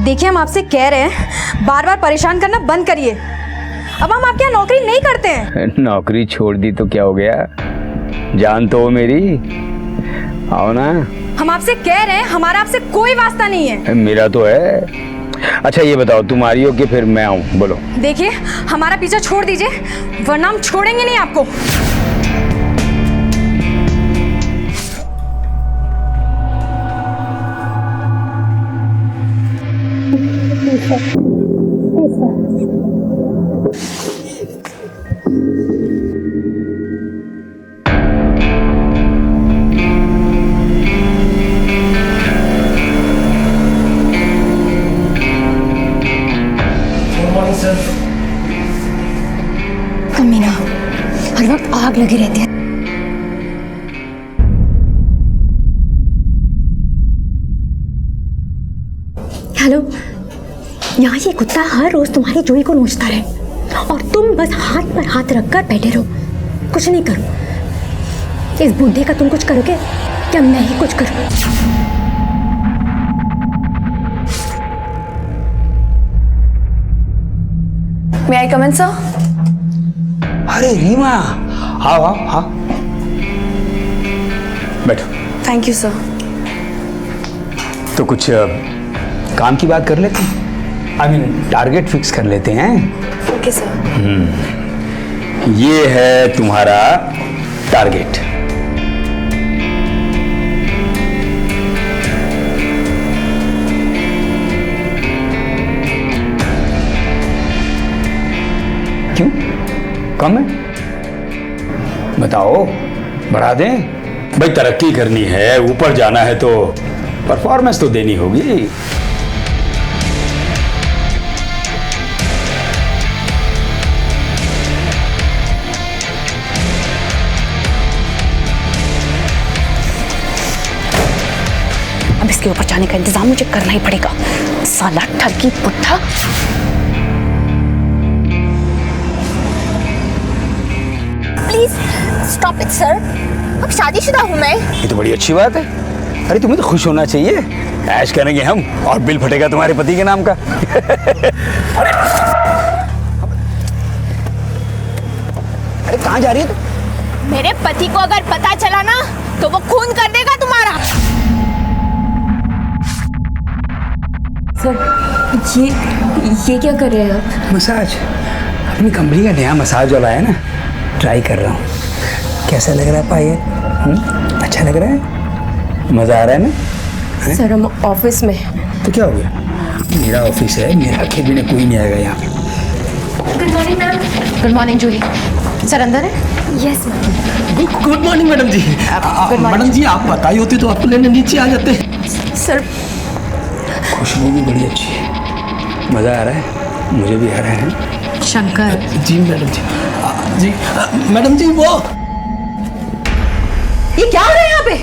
देखिए हम आपसे कह रहे हैं बार बार परेशान करना बंद करिए। अब हम आपके यहाँ नौकरी नहीं करते हैं। नौकरी छोड़ दी तो क्या हो गया, जान तो हो मेरी, आओ ना। हम आपसे कह रहे हैं हमारा आपसे कोई वास्ता नहीं है। मेरा तो है। अच्छा ये बताओ तुम आ रही हो कि फिर मैं आऊँ, बोलो। देखिए हमारा पीछा छोड़ दीजिए वरना हम छोड़ेंगे नहीं आपको। कमीना, हर वक्त आग लगी रहती है। हेलो, यहाँ ये कुत्ता हर रोज तुम्हारी जोई को नोचता है और तुम बस हाथ पर हाथ रखकर बैठे रहो, कुछ नहीं करो। इस बूंदे का तुम कुछ करोगे क्या मैं ही कुछ करूँ? May I come in, sir? अरे रीमा, आओ आओ हाँ, बैठो। Thank you, sir. तो कुछ काम की बात कर लेते हैं, आई मीन टारगेट फिक्स कर लेते हैं। Okay, sir. ये है तुम्हारा टारगेट। क्यों कम है? बताओ, बढ़ा दें? भाई तरक्की करनी है, ऊपर जाना है तो परफॉर्मेंस तो देनी होगी। अब इसके ऊपर जाने का इंतजाम मुझे करना ही पड़ेगा। साला ठगी पुट्ठा। प्लीज स्टॉप इट सर, अब शादीशुदा हूँ मैं। ये तो बड़ी अच्छी बात है। अरे तुम्हें तो खुश होना चाहिए, ऐश करेंगे हम और बिल फटेगा तुम्हारे पति के नाम का। अरे कहाँ जा रही है तू? मेरे पति को अगर पता चला ना तो वो खून कर देगा तुम्हारा। सर ये क्या कर रहे हैं आप? मसाज, अपनी कंपनी का नया मसाज वाला है ना, ट्राई कर रहा हूँ। कैसा लग रहा है पायल? अच्छा लग रहा है? मजा आ रहा है ना? सर हम ऑफिस में। तो क्या हो गया, मेरा ऑफिस है, मेरा के बिना कोई नहीं आएगा यहाँ। Good morning ma'am. Good morning Juhi. Sir अंदर है? Yes ma'am. Good morning madam ji. Madam ji आप बताई होती तो आपको लेने नीचे आ जाते। सर खुशबू भी बड़ी अच्छी है, मजा आ रहा है, मुझे भी आ रहा है। शंकर। जी मैडम जी। जी मैडम जी वो ये क्या हो रहा है यहाँ पे?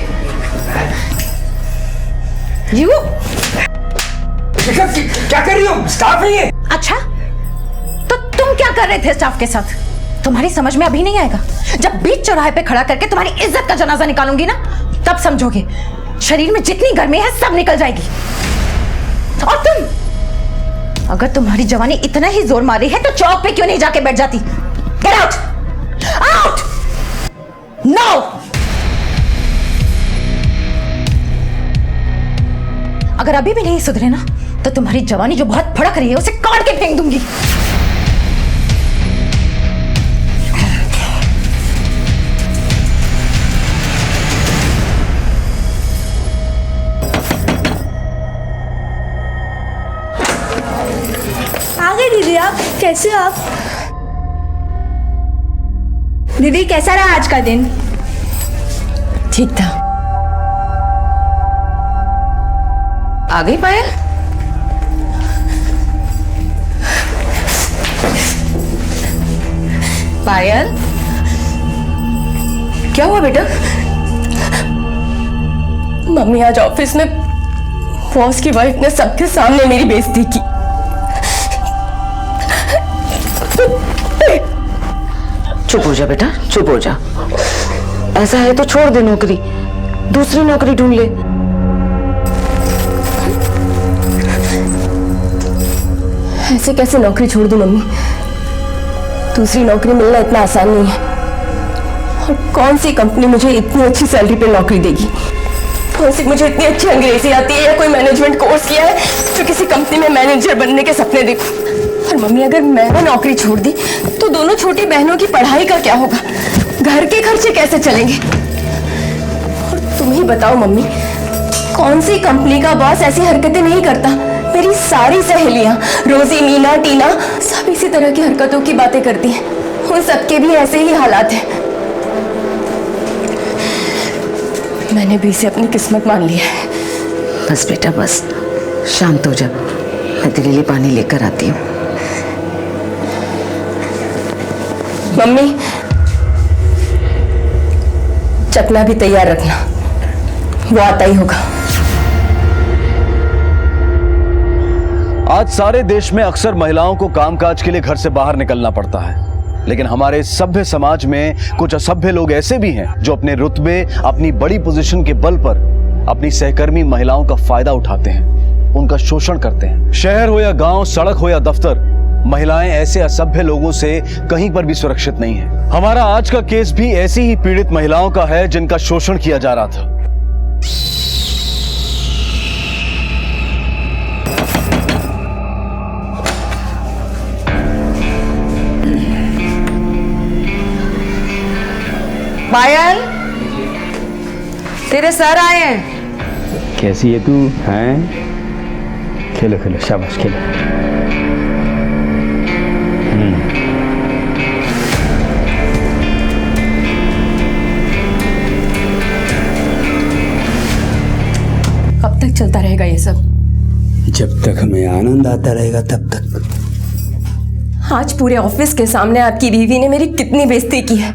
यू क्या कर रही हो? स्टाफ नहीं है। अच्छा तो तुम क्या कर रहे थे स्टाफ के साथ? तुम्हारी समझ में अभी नहीं आएगा। जब बीच चौराहे पे खड़ा करके तुम्हारी इज्जत का जनाजा निकालूंगी ना तब समझोगे। शरीर में जितनी गर्मी है सब निकल जाएगी। और तुम, अगर तुम्हारी जवानी इतना ही जोर मारी है तो चौक पे क्यों नहीं जाके बैठ जाती? Get out, out now. अगर अभी भी नहीं सुधरे ना तो तुम्हारी जवानी जो बहुत भड़क रही है उसे काट के फेंक दूंगी। आ गए दीदी आप, कैसे हो आप? दीदी कैसा रहा आज का दिन? ठीक था। आ गई पायल? पायल क्या हुआ बेटा? मम्मी आज ऑफिस में बॉस की वाइफ ने सबके सामने मेरी बेइज्जती की। चुप हो जा बेटा, चुप हो जा। ऐसा है तो छोड़ दे नौकरी, दूसरी नौकरी ढूंढ ले। ऐसे कैसे नौकरी छोड़ दूं मम्मी? दूसरी नौकरी मिलना इतना आसान नहीं है। और कौन सी कंपनी मुझे इतनी अच्छी सैलरी पे नौकरी देगी? कौन सी मुझे इतनी अच्छी अंग्रेजी आती है या कोई मैनेजमेंट कोर्स किया है जो किसी कंपनी में मैनेजर बनने के सपने देखूं? और मम्मी, अगर मैंने नौकरी छोड़ दी तो दोनों छोटी बहनों की पढ़ाई का क्या होगा? घर के खर्चे कैसे चलेंगे? और तुम ही बताओ मम्मी, कौन सी कंपनी का बॉस ऐसी हरकतें नहीं करता? मेरी सारी सहेलियां, रोजी, मीना, टीना, सब इसी तरह की हरकतों की बातें करती हैं। उन सबके भी ऐसे ही हालात हैं। मैंने भी इसे अपनी किस्मत मान लिया है। बस बेटा बस, शांत हो जा, मैं तेरे लिए पानी लेकर आती हूँ। मम्मी, चकना भी तैयार रखना, वो आता ही होगा। आज सारे देश में अक्सर महिलाओं को कामकाज के लिए घर से बाहर निकलना पड़ता है, लेकिन हमारे सभ्य समाज में कुछ असभ्य लोग ऐसे भी हैं जो अपने रुतबे, अपनी बड़ी पोजीशन के बल पर अपनी सहकर्मी महिलाओं का फायदा उठाते हैं, उनका शोषण करते हैं। शहर हो या गांव, सड़क हो या दफ्तर, महिलाएं ऐसे असभ्य लोगों से कहीं पर भी सुरक्षित नहीं है। हमारा आज का केस भी ऐसी ही पीड़ित महिलाओं का है जिनका शोषण किया जा रहा था। पायल, तेरे सर आए हैं। कैसी है तू? हैं? खेलो खेलो, शाबाश खेलो। कब तक चलता रहेगा ये सब? जब तक हमें आनंद आता रहेगा तब तक। आज पूरे ऑफिस के सामने आपकी बीवी ने मेरी कितनी बेइज्जती की है।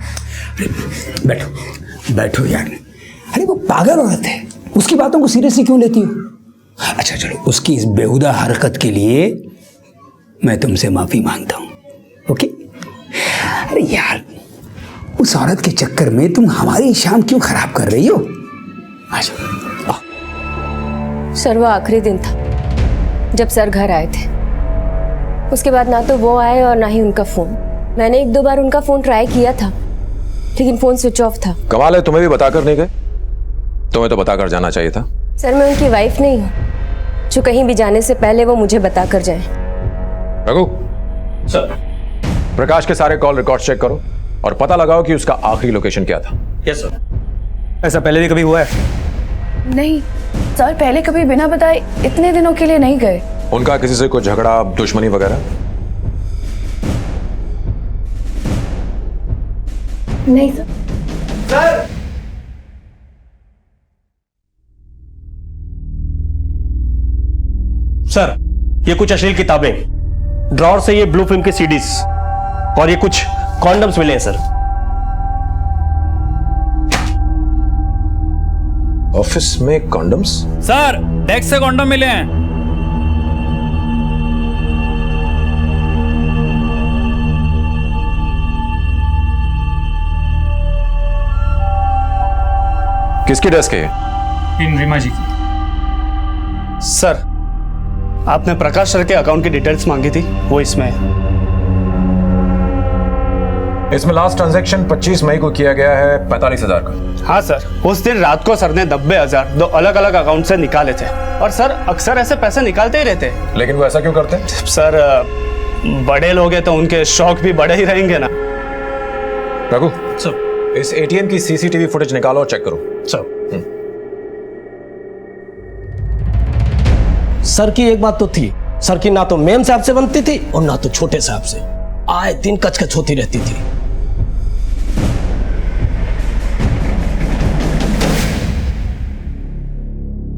बैठो बैठो यार। अरे वो पागल औरत है, उसकी बातों को सीरियसली क्यों लेती हो? अच्छा चलो, उसकी इस बेहुदा हरकत के लिए मैं तुमसे माफी मांगता हूं, ओके? अरे यार, उस औरत के चक्कर में तुम हमारी शाम क्यों खराब कर रही हो? अच्छा सर, वो आखिरी दिन था जब सर घर आए थे। उसके बाद ना तो वो आए और ना ही उनका फोन। मैंने 1-2 बार उनका फोन ट्राई किया था, लेकिन फोन स्विच ऑफ था। कमाल है, तुम्हें भी बताकर नहीं गए? तुम्हें तो बताकर जाना चाहिए था। सर, मैं उनकी वाइफ नहीं हूँ जो कहीं भी जाने से पहले वो मुझे बताकर जाए। रघु सर, प्रकाश के सारे कॉल रिकॉर्ड चेक करो और पता लगाओ कि उसका आखिरी लोकेशन क्या था। Yes sir. ऐसा पहले भी कभी हुआ है? नहीं सर, पहले कभी बिना बताए इतने दिनों के लिए नहीं गए। उनका किसी से कोई झगड़ा, दुश्मनी वगैरह? नहीं सर। सर, ये कुछ अश्लील किताबें, ड्रॉर से ये ब्लू फिल्म की सीडीज और ये कुछ कॉन्डम्स मिले हैं सर। ऑफिस में कॉन्डम्स? सर, डेस्क से कॉन्डम मिले हैं। किसकी डेस्क है? इन रीमा जी की। सर, आपने प्रकाश सर के अकाउंट की डिटेल्स मांगी थी, वो इसमें है। इसमें लास्ट ट्रांजैक्शन 25 मई को किया गया है 45,000 का। हाँ सर, उस दिन रात को सर ने 90,000 2 अलग अलग अकाउंट से निकाले थे। और सर अक्सर ऐसे पैसे निकालते ही रहते हैं। लेकिन वो ऐसा क्यों करते हैं? सर, बड़े लोग हैं तो उनके शौक भी बड़े ही रहेंगे ना। रघु सर, इस एटीएम की सीसीटीवी फुटेज निकालो और चेक करो। सर की एक बात तो थी, सर की ना तो मेम साहब से बनती थी और ना तो छोटे साहब से। आए दिन कचकच होती रहती थी।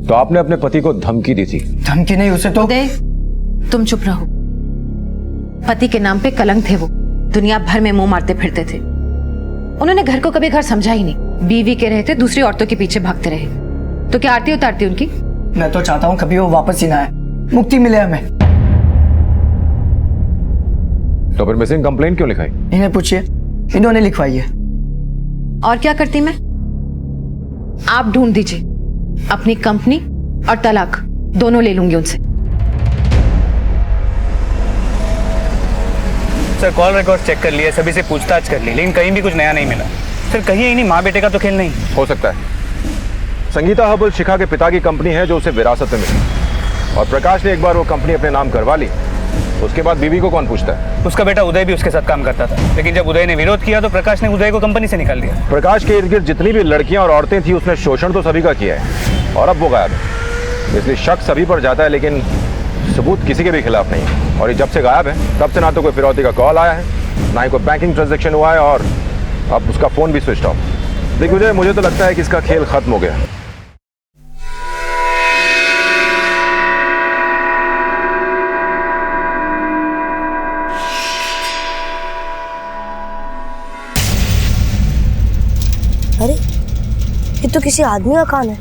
तो आपने अपने पति को धमकी दी थी? धमकी नहीं, उसे तो तुम चुप रहो। पति के नाम पे कलंक थे वो, दुनिया भर में मुंह मारते फिरते थे। उन्होंने घर को कभी घर समझा ही नहीं, बीवी के रहते दूसरी औरतों के पीछे भागते रहे। तो क्या आरती उतारती उनकी? मैं तो चाहता हूँ कभी वो वापस ही ना आए, मुक्ति मिले हमें। तो फिर मिसिंग कंप्लेंट क्यों लिखाई? इन्हें पूछिए, इन्होंने लिखवाई है। और क्या करती मैं? आप ढूंढ दीजिए, अपनी कंपनी और तलाक दोनों ले लूंगी उनसे। सर कॉल रिकॉर्ड चेक कर लिया, सभी से पूछताछ कर ली, लेकिन कहीं भी कुछ नया नहीं मिला। सर कहीं यही नहीं, माँ बेटे का तो खेल नहीं। हो सकता है संगीता हर्बल शिखा के पिता की कंपनी है जो उसे विरासत में मिली, और प्रकाश ने एक बार वो कंपनी अपने नाम करवा ली, उसके बाद बीवी को कौन पूछता है? उसका बेटा उदय भी उसके साथ काम करता था, लेकिन जब उदय ने विरोध किया तो प्रकाश ने उदय को कंपनी से निकाल दिया। प्रकाश के इर्द गिर्द जितनी भी लड़कियां और औरतें थी उसने शोषण तो सभी का किया है, और अब वो गायब है। इसलिए शक सभी पर जाता है, लेकिन सबूत किसी के भी खिलाफ नहीं है। और ये जब से गायब है तब से ना तो कोई फिरौती का कॉल आया है, ना ही कोई बैंकिंग ट्रांजैक्शन हुआ है, और अब उसका फोन भी स्विच ऑफ। देखिए मुझे तो लगता है कि इसका खेल खत्म हो गया। अरे ये तो किसी आदमी का कान है।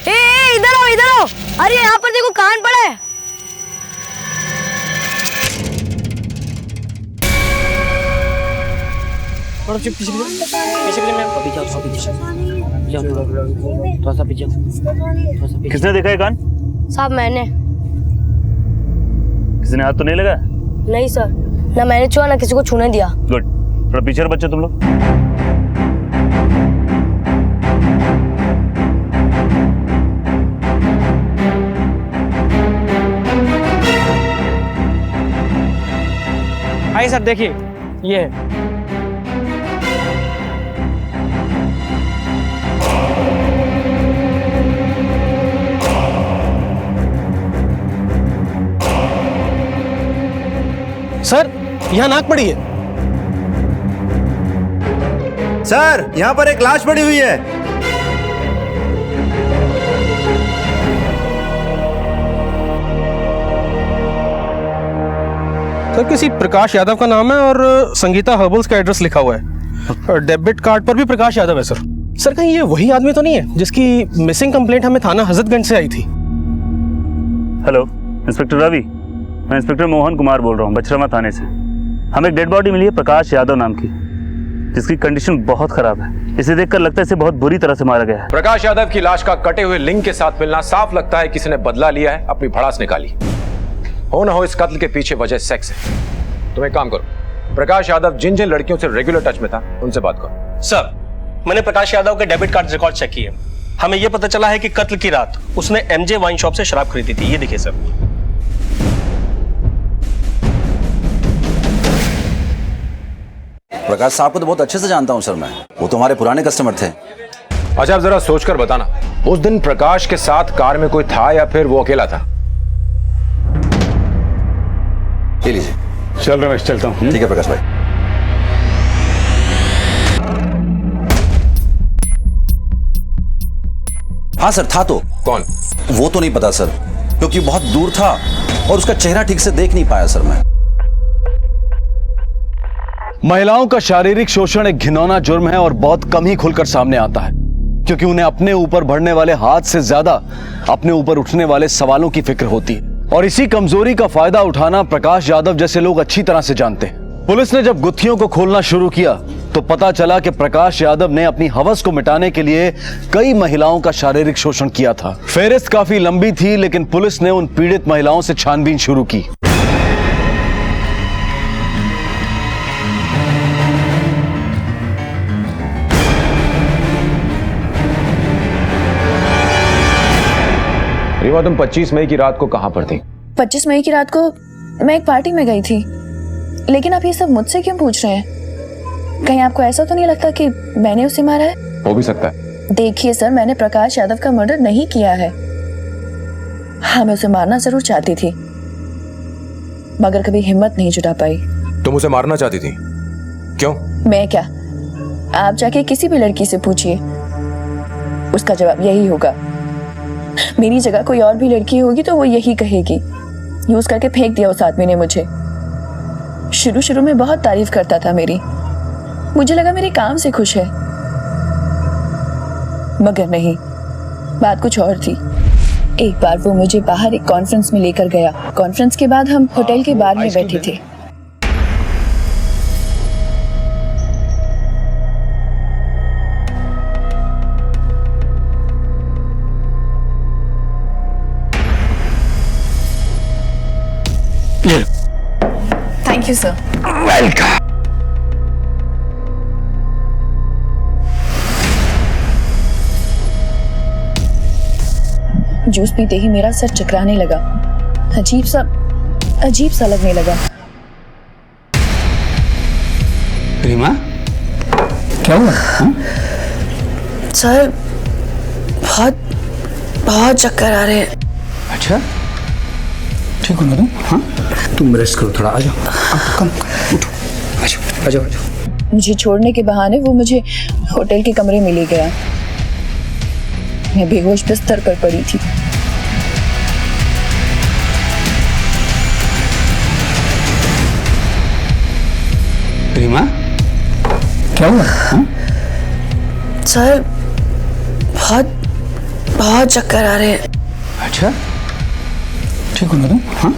ए इधर आओ इधर आओ, अरे यहाँ पर देखो कान पड़ा है। किसने देखा है कान? साहब मैंने। किसी ने हाथ तो नहीं लगा? नहीं सर, ना मैंने छुआ ना किसी को छूने दिया। गुड, थोड़ा पीछे बच्चे तुम लोग। आइए सर, देखिए ये है। सर यहाँ नाक पड़ी है। सर यहाँ पर एक लाश पड़ी हुई है। सर किसी प्रकाश यादव का नाम है और संगीता हर्बल्स का एड्रेस लिखा हुआ है। डेबिट कार्ड पर भी प्रकाश यादव है सर। सर कहीं ये वही आदमी तो नहीं है जिसकी मिसिंग कंप्लेंट हमें थाना हजरतगंज से आई थी? हेलो इंस्पेक्टर रवि, मैं इंस्पेक्टर मोहन कुमार बोल रहा हूँ, बछरावा थाने से। हमें एक डेड बॉडी मिली है प्रकाश यादव नाम की, जिसकी कंडीशन बहुत खराब है। इसे देखकर लगता है इसे बहुत बुरी तरह से मारा गया है। प्रकाश यादव की लाश का कटे हुए लिंग के साथ मिलना साफ लगता है किसी ने बदला लिया है, अपनी भड़ास निकाली। हो ना हो इस कत्ल के पीछे वजह सेक्स है। तुम एक काम करो, प्रकाश यादव जिन जिन लड़कियों से रेगुलर टच में था उनसे बात करो। सर मैंने प्रकाश यादव के डेबिट कार्ड रिकॉर्ड चेक किए, हमें यह पता चला है कि कत्ल की रात उसने एमजे वाइन शॉप से शराब खरीदी थी। ये देखिए सर। प्रकाश साहब को तो बहुत अच्छे से जानता हूं सर मैं, वो तो हमारे पुराने कस्टमर थे। अच्छा आप जरा सोचकर बताना, उस दिन प्रकाश के साथ कार में कोई था या फिर वो अकेला था? ले लीजिए। चल रमेश, चलता हूँ। ठीक है प्रकाश भाई। हाँ सर था तो। कौन? वो तो नहीं पता सर, क्योंकि बहुत दूर था और उसका चेहरा ठीक से देख नहीं पाया सर मैं। महिलाओं का शारीरिक शोषण एक घिनौना जुर्म है और बहुत कम ही खुलकर सामने आता है, क्योंकि उन्हें अपने ऊपर बढ़ने वाले हाथ से ज्यादा अपने ऊपर उठने वाले सवालों की फिक्र होती है, और इसी कमजोरी का फायदा उठाना प्रकाश यादव जैसे लोग अच्छी तरह से जानते हैं। पुलिस ने जब गुत्थियों को खोलना शुरू किया तो पता चला कि प्रकाश यादव ने अपनी हवस को मिटाने के लिए कई महिलाओं का शारीरिक शोषण किया था। फेहरिस्त काफी लंबी थी, लेकिन पुलिस ने उन पीड़ित महिलाओं से छानबीन शुरू की। रीमा तुम 25 मई की रात को कहां पर थी? 25 मई की रात को मैं एक पार्टी में गई थी, लेकिन आप ये सब मुझसे क्यों पूछ रहे हैं? कहीं आपको ऐसा तो नहीं लगता कि मैंने उसे मारा है? हो भी सकता है। देखिए सर, मैंने प्रकाश यादव का मर्डर नहीं किया है। हाँ मैं उसे मारना जरूर चाहती थी, मगर कभी हिम्मत नहीं जुटा पाई। तुम उसे मारना चाहती थी? क्यों? मैं क्या, आप जाके किसी भी लड़की से पूछिए, उसका जवाब यही होगा। मेरी जगह कोई और भी लड़की होगी तो वो यही कहेगी। यूज करके फेंक दिया उस आदमी ने मुझे। शुरू शुरू में बहुत तारीफ करता था मेरी, मुझे लगा मेरे काम से खुश है, मगर नहीं, बात कुछ और थी। एक बार वो मुझे बाहर एक कॉन्फ्रेंस में लेकर गया। कॉन्फ्रेंस के बाद हम होटल के बार में बैठे थे। You sir. वेलकम। जूस पीते ही मेरा सर चकराने लगा, अजीब सा लगने लगा। प्रेमा, क्या हुआ? सर बहुत चक्कर आ रहे हैं। अच्छा, ठीक हो ना तुम? हाँ, तुम रेस्ट करो थोड़ा। आ जाओ, कम उठो, आ जाओ, आ जाओ, आ जाओ। मुझे छोड़ने के बहाने वो मुझे होटल के कमरे में ले गया। मैं बेहोश बिस्तर पर पड़ी थी। प्रेमा, क्या हुआ? हाँ? सर बहुत चक्कर आ रहे हैं। अच्छा, ठीक हो ना तुम? हाँ,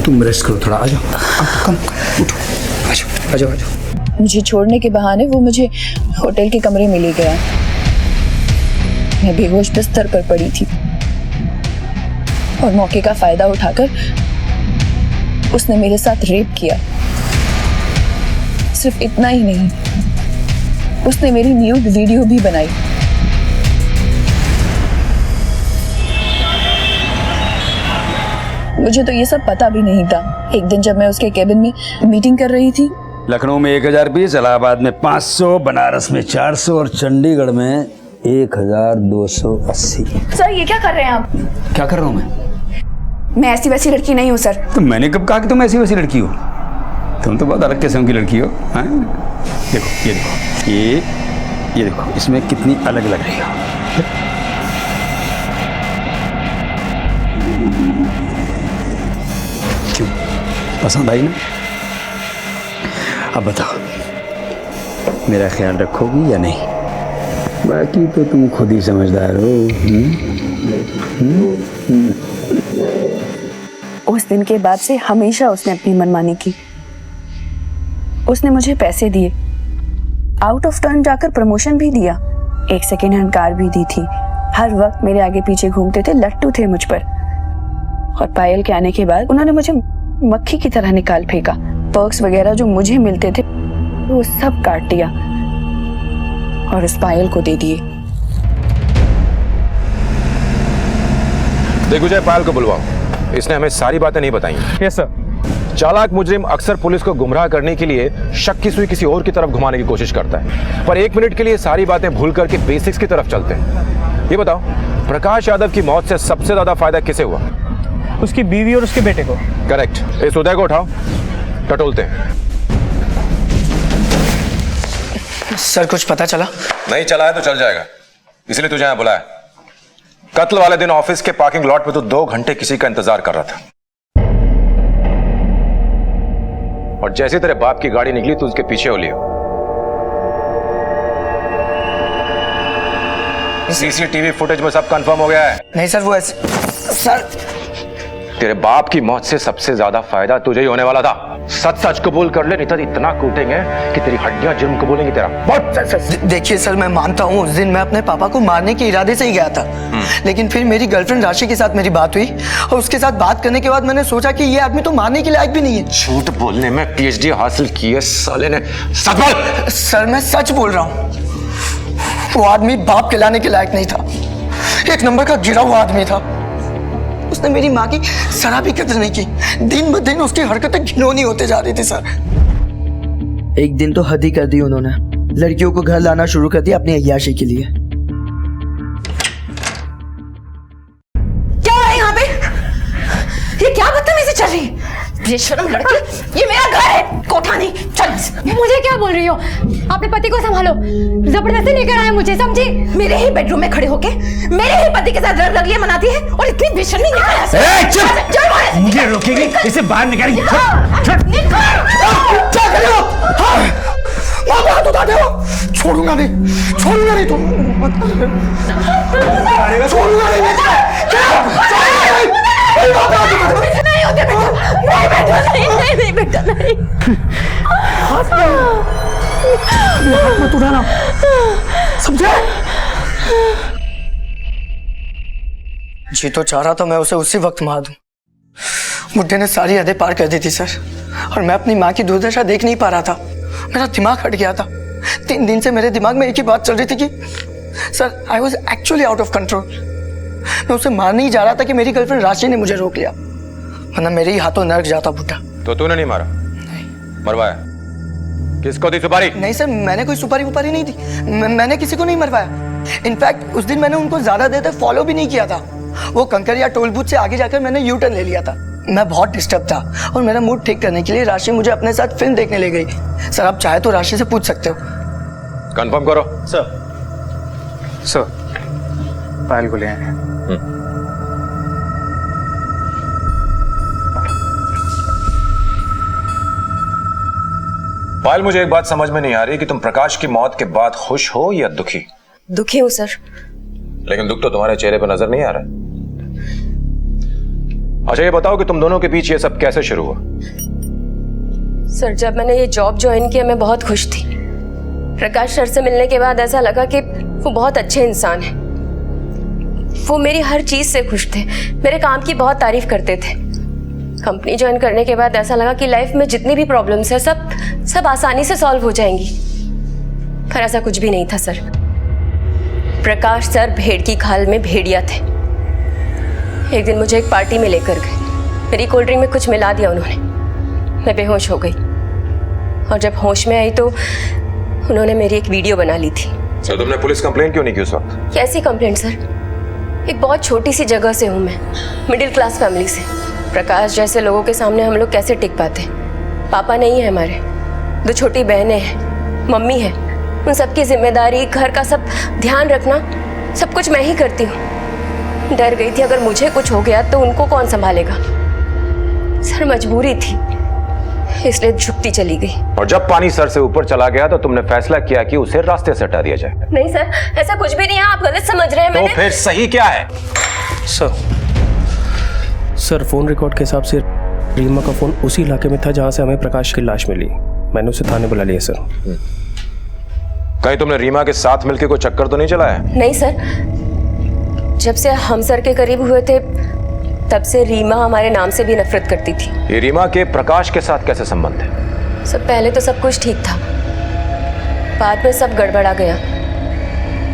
तुम रेस्ट करो थोड़ा। आ जाओ, कम उठो, आ जाओ, आ जाओ, आ जाओ। मुझे छोड़ने के बहाने वो मुझे होटल के कमरे में ले गया। मैं बेहोश बिस्तर पर पड़ी थी और मौके का फायदा उठाकर उसने मेरे साथ रेप किया। सिर्फ इतना ही नहीं, उसने मेरी न्यूड वीडियो भी बनाई। मुझे तो ये सब पता भी नहीं था। एक दिन जब मैं उसके केबिन में मीटिंग कर रही थी, लखनऊ में 1020, इलाहाबाद में 500, बनारस में 400 और चंडीगढ़ में 1280। सर ये क्या कर रहे हैं आप? क्या कर रहा हूँ मैं ऐसी वैसी लड़की नहीं हूँ सर। तो मैंने कब कहा कि तुम ऐसी वैसी लड़की हो? तुम तो बहुत अलग किस्म की लड़की हो। हाँ? देखो, ये देखो, ये देखो, इसमें कितनी अलग लग रही हो। क्यों, पसंद आई ना? अब बताओ, मेरा ख्याल रखोगी या नहीं? बाकी तो तुम खुद ही समझदार हो। उस दिन के बाद से हमेशा उसने अपनी मनमानी की। उसने मुझे पैसे दिए, आउट ऑफ टर्न जाकर प्रमोशन भी दिया, एक सेकेंड हैंड कार भी दी थी। हर वक्त मेरे आगे पीछे घूमते थे, लट्टू थे मुझ पर। और पायल के आने के बाद उन्होंने मुझे मक्खी की तरह निकाल फेंका। पर्क्स वगैरह जो मुझे मिलते थे वो सब काट दिया और उस पायल को दे दिए। दिग्विजय, पायल को बुलवाओ। इसने हमें सारी बातें नहीं बताई। Yes sir. चालाक मुजरिम अक्सर पुलिस को गुमराह करने के लिए शक की सुई किसी और की तरफ घुमाने की कोशिश करता है, पर एक मिनट के लिए सारी बातें भूल करके बेसिक्स की तरफ चलते हैं। ये बताओ, प्रकाश यादव की मौत से सबसे ज्यादा फायदा किसे हुआ? उसकी बीवी और उसके बेटे को। करेक्ट। इस उदय को उठाओ, टटोलते हैं। सर कुछ पता चला? नहीं चला है तो चल जाएगा, इसलिए तुझे यहां बुलाया। कत्ल वाले दिन ऑफिस के पार्किंग लॉट में तू 2 घंटे किसी का इंतजार कर रहा था, और जैसे तेरे बाप की गाड़ी निकली तू उसके पीछे हो लिया। सीसीटीवी फुटेज में सब कंफर्म हो गया है। नहीं सर, वो ऐसे सर, तेरे बाप की मौत से सबसे ज्यादा फायदा तुझे ही होने वाला था। सच सच कबूल कर ले, नहीं तो इतना कूटेंगे कि तेरी हड्डियां जुर्म कबूलेंगी तेरा। बहुत देखिए सर, मैं मानता हूँ उस दिन मैं अपने पापा को मारने के इरादे से ही गया था, लेकिन फिर मेरी गर्लफ्रेंड राशि के साथ मेरी बात हुई और उसके साथ बात करने के बाद मैंने सोचा कि ये आदमी तो मारने के लायक भी नहीं है। झूठ बोलने में पीएचडी हासिल की है साले ने। सच बोल। सर मैं सच बोल रहा हूँ, वो आदमी बाप कहलाने के लायक नहीं था। एक नंबर का गिरा हुआ आदमी था। उसने मेरी माँ की जरा भी कदर नहीं की। दिन ब दिन उसकी हरकतें घिनौनी होते जा रही थी सर। एक दिन तो हद ही कर दी उन्होंने, लड़कियों को घर लाना शुरू कर दिया अपनी अय्याशी के लिए। क्या हो रहा है यहाँ पे? ये क्या बदतमीजी चल रही है? बेशरम लड़की, ये मेरा घर है, कोठा नहीं। चल। मुझे क्या बोल रही हो? अपने पति को संभालो, जबरदस्ती लेकर आए मुझे, समझी? मेरे ही बेडरूम में खड़े होके मेरे ही पति के साथ रगलियां मनाती है और इतनी बेशर्मी निकाल। मुझे रोकेगी? इसे बाहर निकालेंगे। क्या कर रहे हो? हाथ उठा दो। छोड़ूंगा नहीं, छोड़ूंगा नहीं तुम। छोड़ूंगा नहीं। नहीं होते बेटा, नहीं बेटा, नहीं। हाथ मत उठाना, समझे? जी तो चाह रहा था मैं उसे उसी वक्त मार दूं, बुड्ढे ने सारी हदें पार कर दी थी सर, और मैं अपनी माँ की दुर्दशा देख नहीं पा रहा था। मेरा दिमाग हट गया था। 3 दिन से मेरे दिमाग में एक ही बात चल रही थी कि sir I was actually out of control. मैं उसे मारने ही जा रहा था कि मेरी गर्लफ्रेंड राशि ने मुझे रोक लिया, वरना मेरे ही हाथों नरक जाता बुड्ढा। तो तूने नहीं मारा? नहीं। मरवाया? किसको दी सुपारी? नहीं सर, मैंने कोई सुपारी वुपारी नहीं दी। मैंने किसी को नहीं मरवाया। इनफैक्ट उस दिन मैंने उनको ज्यादा देर तक फॉलो भी नहीं किया था। वो कंकरिया टोल बूथ से आगे जाकर मैंने यू टर्न ले लिया था। मैं बहुत डिस्टर्ब था और मेरा मूड ठीक करने के लिए राशि मुझे अपने साथ फिल्म देखने ले गई। सर आप चाहे तो राशि से पूछ सकते हो। कंफर्म करो। सर पायल को ले आए। पायल, मुझे एक बात समझ में नहीं आ रही कि तुम प्रकाश की मौत के बाद खुश हो या दुखी? दुखी हूँ सर। लेकिन दुख तो तुम्हारे चेहरे पर नजर नहीं आ रहा। अच्छा ये बताओ कि तुम दोनों के बीच ये सब कैसे शुरू हुआ? सर जब मैंने ये जॉब ज्वाइन किया मैं बहुत खुश थी। प्रकाश सर से मिलने के बाद ऐसा लगा कि वो बहुत अच्छे इंसान हैं। वो मेरी हर चीज से खुश थे, मेरे काम की बहुत तारीफ करते थे। कंपनी ज्वाइन करने के बाद ऐसा लगा कि लाइफ में जितनी भी प्रॉब्लम्स है सब आसानी से सॉल्व हो जाएंगी, पर ऐसा कुछ भी नहीं था सर। प्रकाश सर भेड़ की खाल में भेड़िया थे। एक दिन मुझे एक पार्टी में लेकर गए। मेरी कोल्ड ड्रिंक में कुछ मिला दिया उन्होंने। मैं बेहोश हो गई और जब होश में आई तो उन्होंने मेरी एक वीडियो बना ली थी। तो तुमने पुलिस कंप्लेंट क्यों नहीं की उस वक्त? कैसी कंप्लेंट सर? एक बहुत छोटी सी जगह से हूँ मैं, मिडिल क्लास फैमिली से। प्रकाश जैसे लोगों के सामने हम लोग कैसे टिक पाते? पापा नहीं है हमारे, 2 छोटी बहनें हैं, मम्मी है। उन सबकी जिम्मेदारी, घर का सब ध्यान रखना, सब कुछ मैं ही करती हूँ। डर गई थी अगर मुझे कुछ हो गया तो उनको कौन संभालेगा। सर मजबूरी थी, इसलिए झुकती चली गई। और जब पानी सर से ऊपर चला गया तो तुमने फैसला किया कि उसे रास्ते से हटा दिया जाए? नहीं सर, ऐसा कुछ भी नहीं है, आप गलत समझ रहे हैं। तो फिर सही क्या है? सर फोन रिकॉर्ड के हिसाब से रीमा का फोन उसी इलाके में था जहां से हमें प्रकाश की लाश मिली। मैंने उसे थाने बुला लिया सर। कहीं तुमने रीमा के साथ मिलकर कोई चक्कर तो नहीं चलाया? नहीं सर, जब से हम सर के करीब हुए थे तब से रीमा हमारे नाम से भी नफरत करती थी। ये रीमा के प्रकाश के साथ कैसे संबंध है? सर पहले तो सब कुछ ठीक था, बाद में सब गड़बड़ा गया।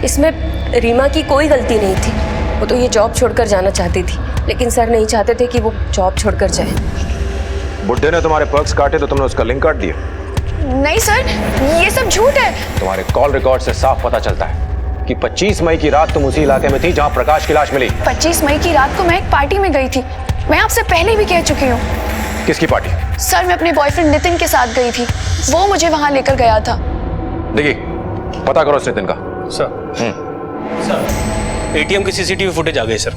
इसमें रीमा की कोई गलती नहीं थी। वो तो ये जॉब छोड़कर जाना चाहती थी, लेकिन सर नहीं चाहते थे कि वो जॉब छोड़कर जाए। बुड्ढे ने तुम्हारे पर्स काटे तो तुमने उसका लिंक काट दिया? नहीं सर, ये सब झूठ है। तुम्हारे कॉल रिकॉर्ड से साफ पता चलता है कि 25 मई की रात तुम उसी इलाके में थी जहां प्रकाश की लाश मिली। 25 मई की रात को मैं एक पार्टी में गई थी। मैं आपसे पहले भी कह चुकी हूँ। किसकी पार्टी? सर मैं अपने बॉयफ्रेंड नितिन के साथ गई थी, वो मुझे वहां लेकर गया था। देखिए पता करो उस नितिन का। सर एटीएम की सीसीटीवी फुटेज आ गई सर।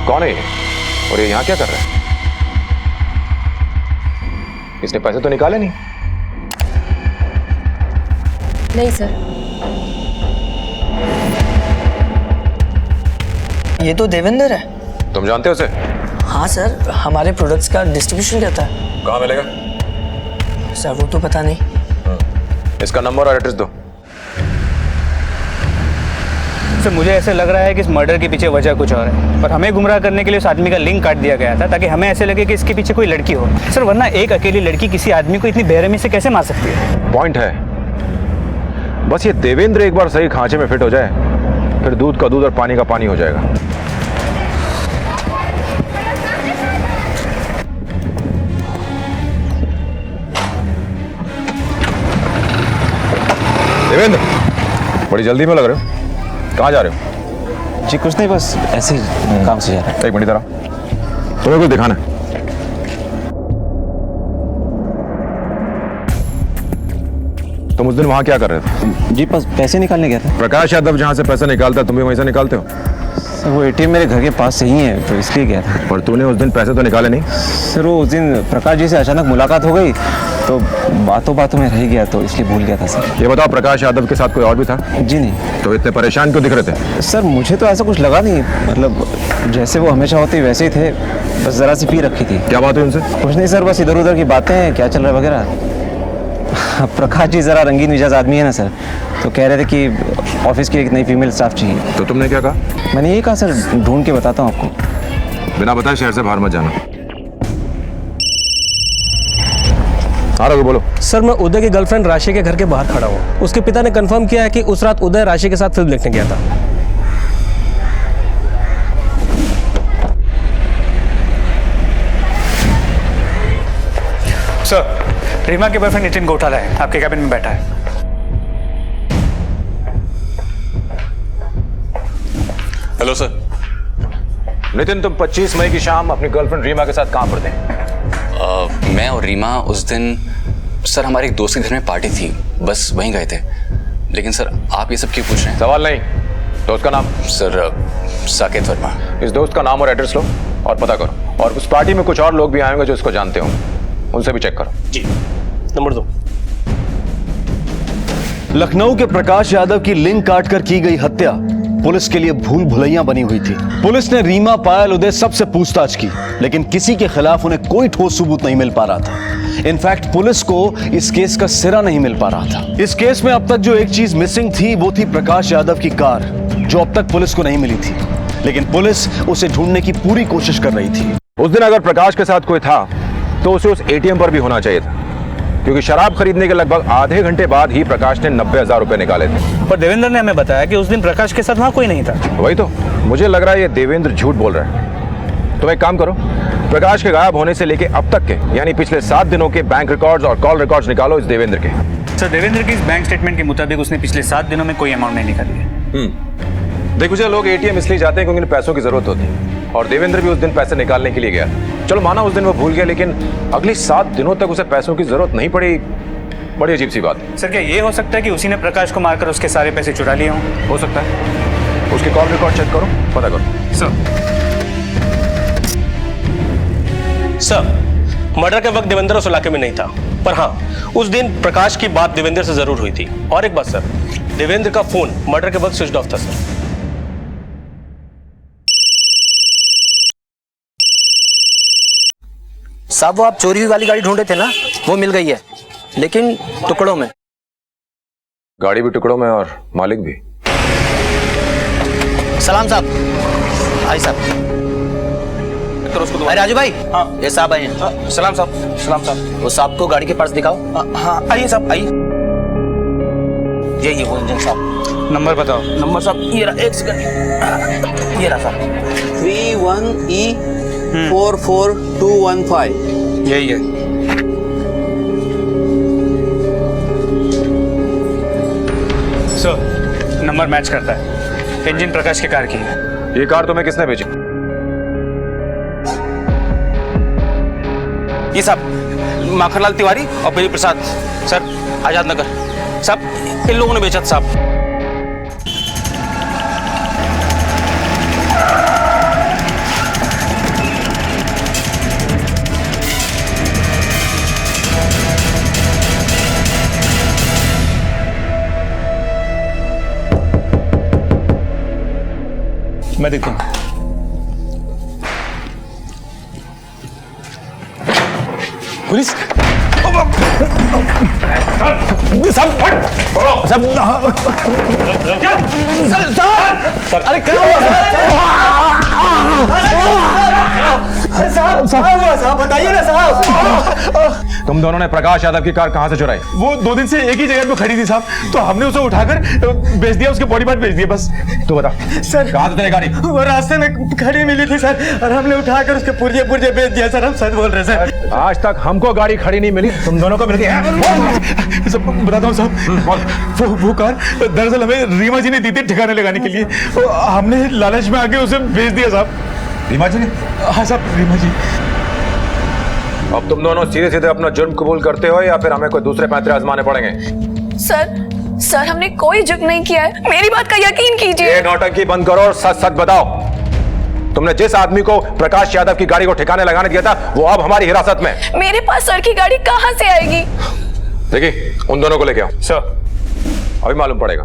कौन है ये और ये यहाँ क्या कर रहा है? इसने पैसे तो निकाले नहीं? नहीं सर। ये तो देवेंद्र है। तुम जानते हो उसे? हाँ सर, हमारे प्रोडक्ट्स का डिस्ट्रीब्यूशन करता है। कहाँ मिलेगा? सर वो तो पता नहीं। इसका नंबर और एड्रेस दो। सर मुझे ऐसे लग रहा है कि इस मर्डर के पीछे वजह कुछ और है, और हमें गुमराह करने के लिए उस आदमी का लिंक काट दिया गया था ताकि हमें ऐसे लगे कि इसके पीछे कोई लड़की हो। सर वरना एक अकेली लड़की किसी आदमी को इतनी बेरहमी से कैसे मार सकती है? पॉइंट है, बस ये देवेंद्र एक बार सही खांचे में फिट हो जाए फिर दूध का दूध और पानी का पानी हो जाएगा। देवेंद्र बड़ी जल्दी में लग रहे हो, कहाँ जा रहे हो? जी कुछ नहीं, बस ऐसे ही काम से जा रहा है। एक मिनट जरा, तुम्हें कुछ दिखाना है। तुम उस दिन वहां क्या कर रहे थे? जी बस पैसे निकालने गया था। प्रकाश यादव जहां से पैसा निकालता है तुम भी वहीं से निकालते हो? सर वो एटीएम मेरे घर के पास से ही है तो इसलिए गया था। पर तूने उस दिन पैसे तो निकाले नहीं? सर वो उस दिन प्रकाश जी से अचानक मुलाकात हो गई तो बातों बातों में रह गया तो इसलिए भूल गया था सर। ये बताओ प्रकाश यादव के साथ कोई और भी था? जी नहीं। तो इतने परेशान क्यों दिख रहे थे? सर मुझे तो ऐसा कुछ लगा नहीं, मतलब जैसे वो हमेशा होते वैसे ही थे, बस जरा सी पी रखी थी। क्या बात हुई उनसे? कुछ नहीं सर, बस इधर उधर की बातें, क्या चल रहा है वगैरह। प्रकाश जी ज़रा रंगीन मिजाज आदमी है ना सर, तो कह रहे थे कि ऑफिस की एक नई फीमेल स्टाफ चाहिए। तो तुमने क्या कहा? मैंने ये कहा सर ढूंढ के बताता हूँ आपको। बिना बताए शहर से बाहर मत जाना। हाँ रघु बोलो। सर मैं उदय की गर्लफ्रेंड राशि के घर के बाहर खड़ा हूँ। उसके पिता ने कंफर्म किया है कि उस रात उदय राशि के साथ फिल्म देखने गया था। सर, रीमा के बॉयफ्रेंड नितिन गोठाला है, आपके कैबिन में बैठा है। Hello sir. नितिन, तुम 25 मई की शाम अपनी गर्लफ्रेंड रीमा के साथ कहां पर थे? मैं और रीमा उस दिन सर हमारे एक दोस्त के घर में पार्टी थी, बस वहीं गए थे। लेकिन सर आप ये सब क्यों पूछ रहे हैं? सवाल नहीं, दोस्त का नाम? सर साकेत वर्मा। इस दोस्त का नाम और एड्रेस लो और पता करो। और उस पार्टी में कुछ और लोग भी आएंगे जो इसको जानते हो, उनसे भी चेक करो। जी। नंबर 2। लखनऊ के प्रकाश यादव की लिंक काटकर की गई हत्या पुलिस के लिए भूल भुलैया बनी हुई थी। पुलिस ने रीमा, पायल, उदय सबसे पूछताछ की, लेकिन किसी के खिलाफ उन्हें कोई ठोस सबूत नहीं मिल पा रहा था। इनफैक्ट पुलिस को इस केस का सिरा नहीं मिल पा रहा था। इस केस में अब तक जो एक चीज मिसिंग थी वो थी प्रकाश यादव की कार, जो अब तक पुलिस को नहीं मिली थी, लेकिन पुलिस उसे ढूंढने की पूरी कोशिश कर रही थी। उस दिन अगर प्रकाश के साथ कोई था तो उसे उस एटीएम पर भी होना चाहिए था, क्योंकि शराब खरीदने के लगभग आधे घंटे बाद ही प्रकाश ने 90,000 रुपए निकाले थे। पर देवेंद्र ने हमें बताया कि उस दिन प्रकाश के साथ वहां कोई नहीं था। वही तो, मुझे लग रहा है ये देवेंद्र झूठ बोल रहा है। तुम एक काम करो, प्रकाश के गायब होने से लेके अब तक के यानी पिछले 7 दिनों के बैंक रिकॉर्ड्स और कॉल रिकॉर्ड्स निकालो इस देवेंद्र के। सर, देवेंद्र की इस बैंक स्टेटमेंट के मुताबिक उसने पिछले 7 दिनों में कोई अमाउंट नहीं निकाली है। देखो जी, लोग एटीएम इसलिए जाते हैं क्योंकि उन्हें पैसों की जरूरत होती है, और देवेंद्र भी उस दिन पैसे निकालने के लिए गया। चलो माना उस दिन वो भूल गया, लेकिन अगली 7 दिनों तक उसे पैसों की जरूरत नहीं पड़ी। बड़ी अजीब सी बात। सर, क्या ये हो सकता है कि उसी ने प्रकाश को मारकर उसके सारे पैसे चुरा लिए हों? हो सकता है। उसके कॉल रिकॉर्ड चेक करो, पता करो। सर, मर्डर के वक्त देवेंद्र उस इलाके में नहीं था, पर हाँ उस दिन प्रकाश की बात देवेंद्र से जरूर हुई थी। और एक बात सर, देवेंद्र का फोन मर्डर के वक्त स्विच ऑफ था सर। साहब, वो आप चोरी हुई वाली गाड़ी ढूंढे थे ना, वो मिल गई है, लेकिन टुकड़ों में। गाड़ी भी टुकड़ों में और मालिक भी। सलाम साहब। आई साहब। अरे राजू भाई। हाँ, ये साहब आए हैं। सलाम साहब। सलाम साहब। वो साहब को गाड़ी के पास दिखाओ। हाँ, आइए साहब, आइए। ये वो इंजन साहब। नंबर बताओ। नंबर साहब ये रहा, एक सेकंड, ये रहा साहब, 31E 44215। यही है। सर, नंबर मैच करता है। इंजन प्रकाश की कार की है। ये कार तुम्हें किसने भेजी? ये साहब माखनलाल तिवारी और बेली प्रसाद सर, आजाद नगर साहब, इन लोगों ने बेचा था साहब। मैं देखता हूँ। पुलिस अरे क्या साहब, बताइए ना साहब। तुम दोनों ने प्रकाश यादव की कार कहां से चुराई? वो 2 दिन से एक ही जगह पे खड़ी थी साहब, तो हमने उसे उठाकर बेच दिया, उसके बॉडी पार्ट बेच दिए बस। तू बता सर, कहां से तेरी गाड़ी? वो रास्ते में खड़ी मिली थी सर, और हमने उठाकर उसके पुर्जे पुर्जे बेच दिया सर। हम सच बोल रहे सर। आज तक हमको गाड़ी खड़ी नहीं मिली, तुम दोनों को मिल गई है। सब बताता हूँ साहब, वो कार दरअसल हमें रीमा जी ने दी थी ठिकाने लगाने के लिए, तो हमने लालच में आके उसे बेच दिया साहब। रीमा जी ने? हाँ साहब, रीमा जी। अब तुम दोनों सीधे सीधे अपना जुर्म कबूल करते हो या फिर हमें कोई दूसरे पैंतरे आजमाने पड़ेंगे? सर हमने कोई जुर्म नहीं किया है, मेरी बात का यकीन कीजिए। ये नौटंकी बंद करो और सच सच बताओ। तुमने जिस आदमी को प्रकाश यादव की गाड़ी को ठिकाने लगाने दिया था वो अब हमारी हिरासत में। मेरे पास सर की गाड़ी कहां से आएगी? देखिए, उन दोनों को लेके आओ। सर, अभी मालूम पड़ेगा।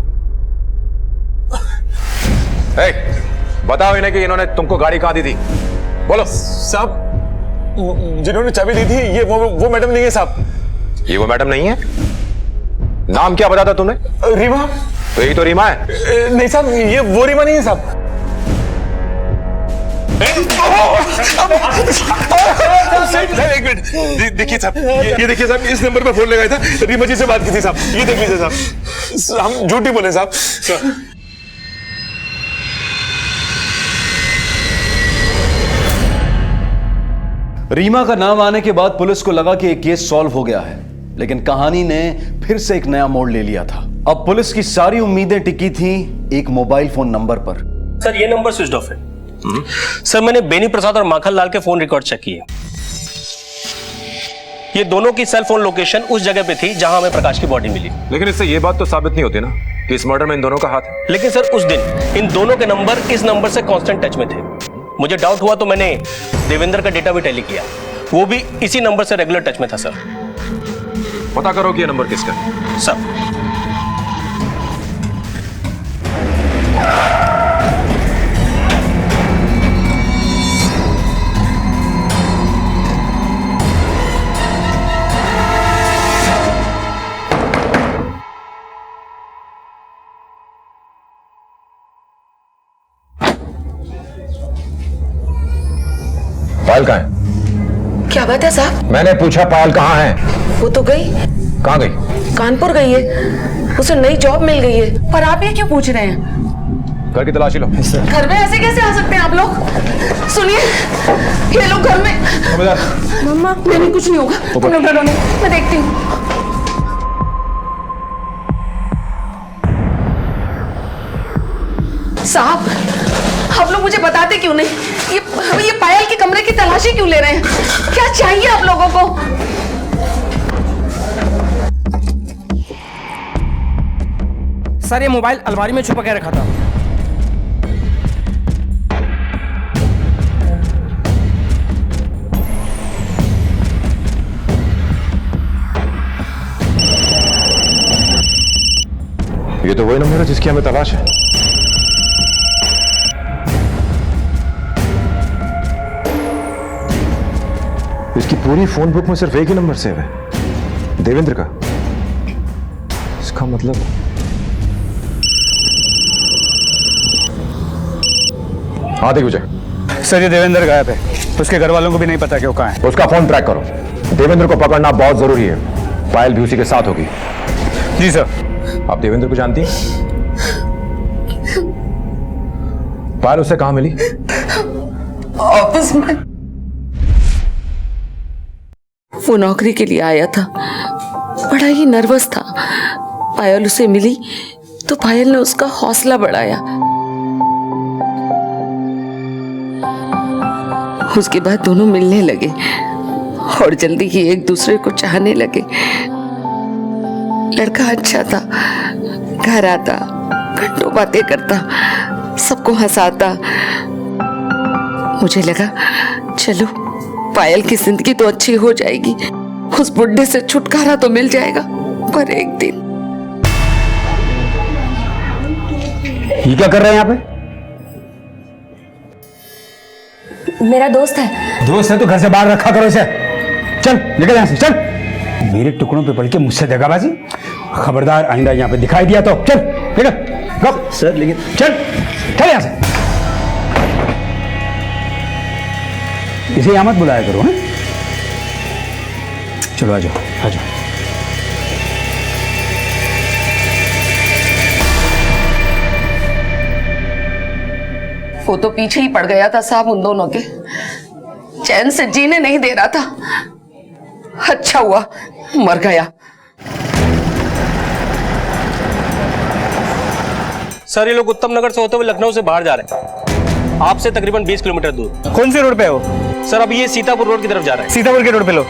बताओ इन्हें कि इन्होंने तुमको गाड़ी कहां दी थी, बोलो। साहब, जिन्होंने चाबी दी थी ये वो मैडम नहीं है साहब। ये वो मैडम नहीं है? नाम क्या बताया था तुमने? रीमा। तो यही तो रीमा है। नहीं साहब, ये वो रीमा नहीं है साहब। एक मिनट देखिए साहब, ये देखिए साहब, इस नंबर पर फोन लगाया था, रीमा जी से बात की थी साहब। ये देख लीजिए साहब, हम झूठ नहीं बोले साहब। रीमा का नाम आने के बाद पुलिस को लगा कि एक केस सॉल्व हो गया है, लेकिन कहानी ने फिर से एक नया मोड़ ले लिया था। अब पुलिस की सारी उम्मीदें टिकी थीं एक मोबाइल फोन नंबर पर। सर ये नंबर स्विच ऑफ है। सर मैंने बेनी प्रसाद और माखन लाल के फोन रिकॉर्ड चेक किए। ये दोनों की सेल फोन लोकेशन उस जगह पे थी जहां हमें प्रकाश की बॉडी मिली। लेकिन इससे ये बात तो साबित नहीं होती ना कि इस मर्डर में इन दोनों का हाथ है। लेकिन सर उस दिन इन दोनों के नंबर इस नंबर से कांस्टेंट टच में थे। मुझे डाउट हुआ तो मैंने देवेंद्र का डेटा भी टैली किया, वो भी इसी नंबर से रेगुलर टच में था। सर पता करो कि ये नंबर किसका है। सर पायल कहाँ है? क्या बात है साहब? मैंने पूछा पायल कहाँ है? वो तो गई। कहाँ गई? कानपुर गई है, उसे नई जॉब मिल गई है। पर आप ये क्यों पूछ रहे हैं? घर की तलाशी लो। घर में ऐसे कैसे आ सकते हैं आप लोग? सुनिए, ये लोग घर में। मम्मा नहीं, कुछ नहीं होगा, तुम लोग डरो नहीं, मैं देखती हूँ। साहब, आप लोग मुझे बताते क्यों नहीं? ये पायल के कमरे की तलाशी क्यों ले रहे हैं? क्या चाहिए आप लोगों को? सर ये मोबाइल अलमारी में छुपा के रखा था। ये तो वही नंबर है जिसकी हमें तलाश है। इसकी पूरी फोन बुक में सिर्फ एक ही नंबर सेव है, देवेंद्र का। इसका मतलब हाँ देख विजय। सर ये देवेंद्र गायब है, उसके घर वालों को भी नहीं पता कि वो कहाँ है। उसका फोन ट्रैक करो, देवेंद्र को पकड़ना बहुत जरूरी है। पायल भी उसी के साथ होगी। जी सर। आप देवेंद्र को जानती हैं? पायल उससे कहाँ मिली? ऑफिस में। वो नौकरी के लिए आया था, बड़ा ही नर्वस था। पायल उसे मिली तो पायल ने उसका हौसला बढ़ाया। उसके बाद दोनों मिलने लगे और जल्दी ही एक दूसरे को चाहने लगे। लड़का अच्छा था, घर आता, घंटों बातें करता, सबको हंसाता। मुझे लगा चलो पायल की जिंदगी तो अच्छी हो जाएगी, उस बुढ़े से छुटकारा तो मिल जाएगा। पर एक दिन ये क्या कर रहे हैं यहाँ पे? मेरा दोस्त है। दोस्त है तो घर से बाहर रखा करो इसे। चल निकल यहाँ से, चल। मेरे टुकड़ों पे पड़ के मुझसे दगाबाजी, खबरदार आइंदा यहाँ पे दिखाई दिया तो चल निकल। गप सर, लेकिन चल चल यहाँ से। इसे यहाँ मत बुलाया करो। हैं? चलो आ जाओ आ जाओ। वो तो पीछे ही पड़ गया था साहब उन दोनों के, चैन से जीने नहीं दे रहा था। अच्छा हुआ मर गया। सर ये लोग उत्तम नगर से होते हुए लखनऊ से बाहर जा रहे हैं, आपसे तकरीबन 20 किलोमीटर दूर। कौन सी रोड पे है वो? सर अब ये सीतापुर रोड की तरफ जा रहे हैं। सीतापुर के रोड पे लो।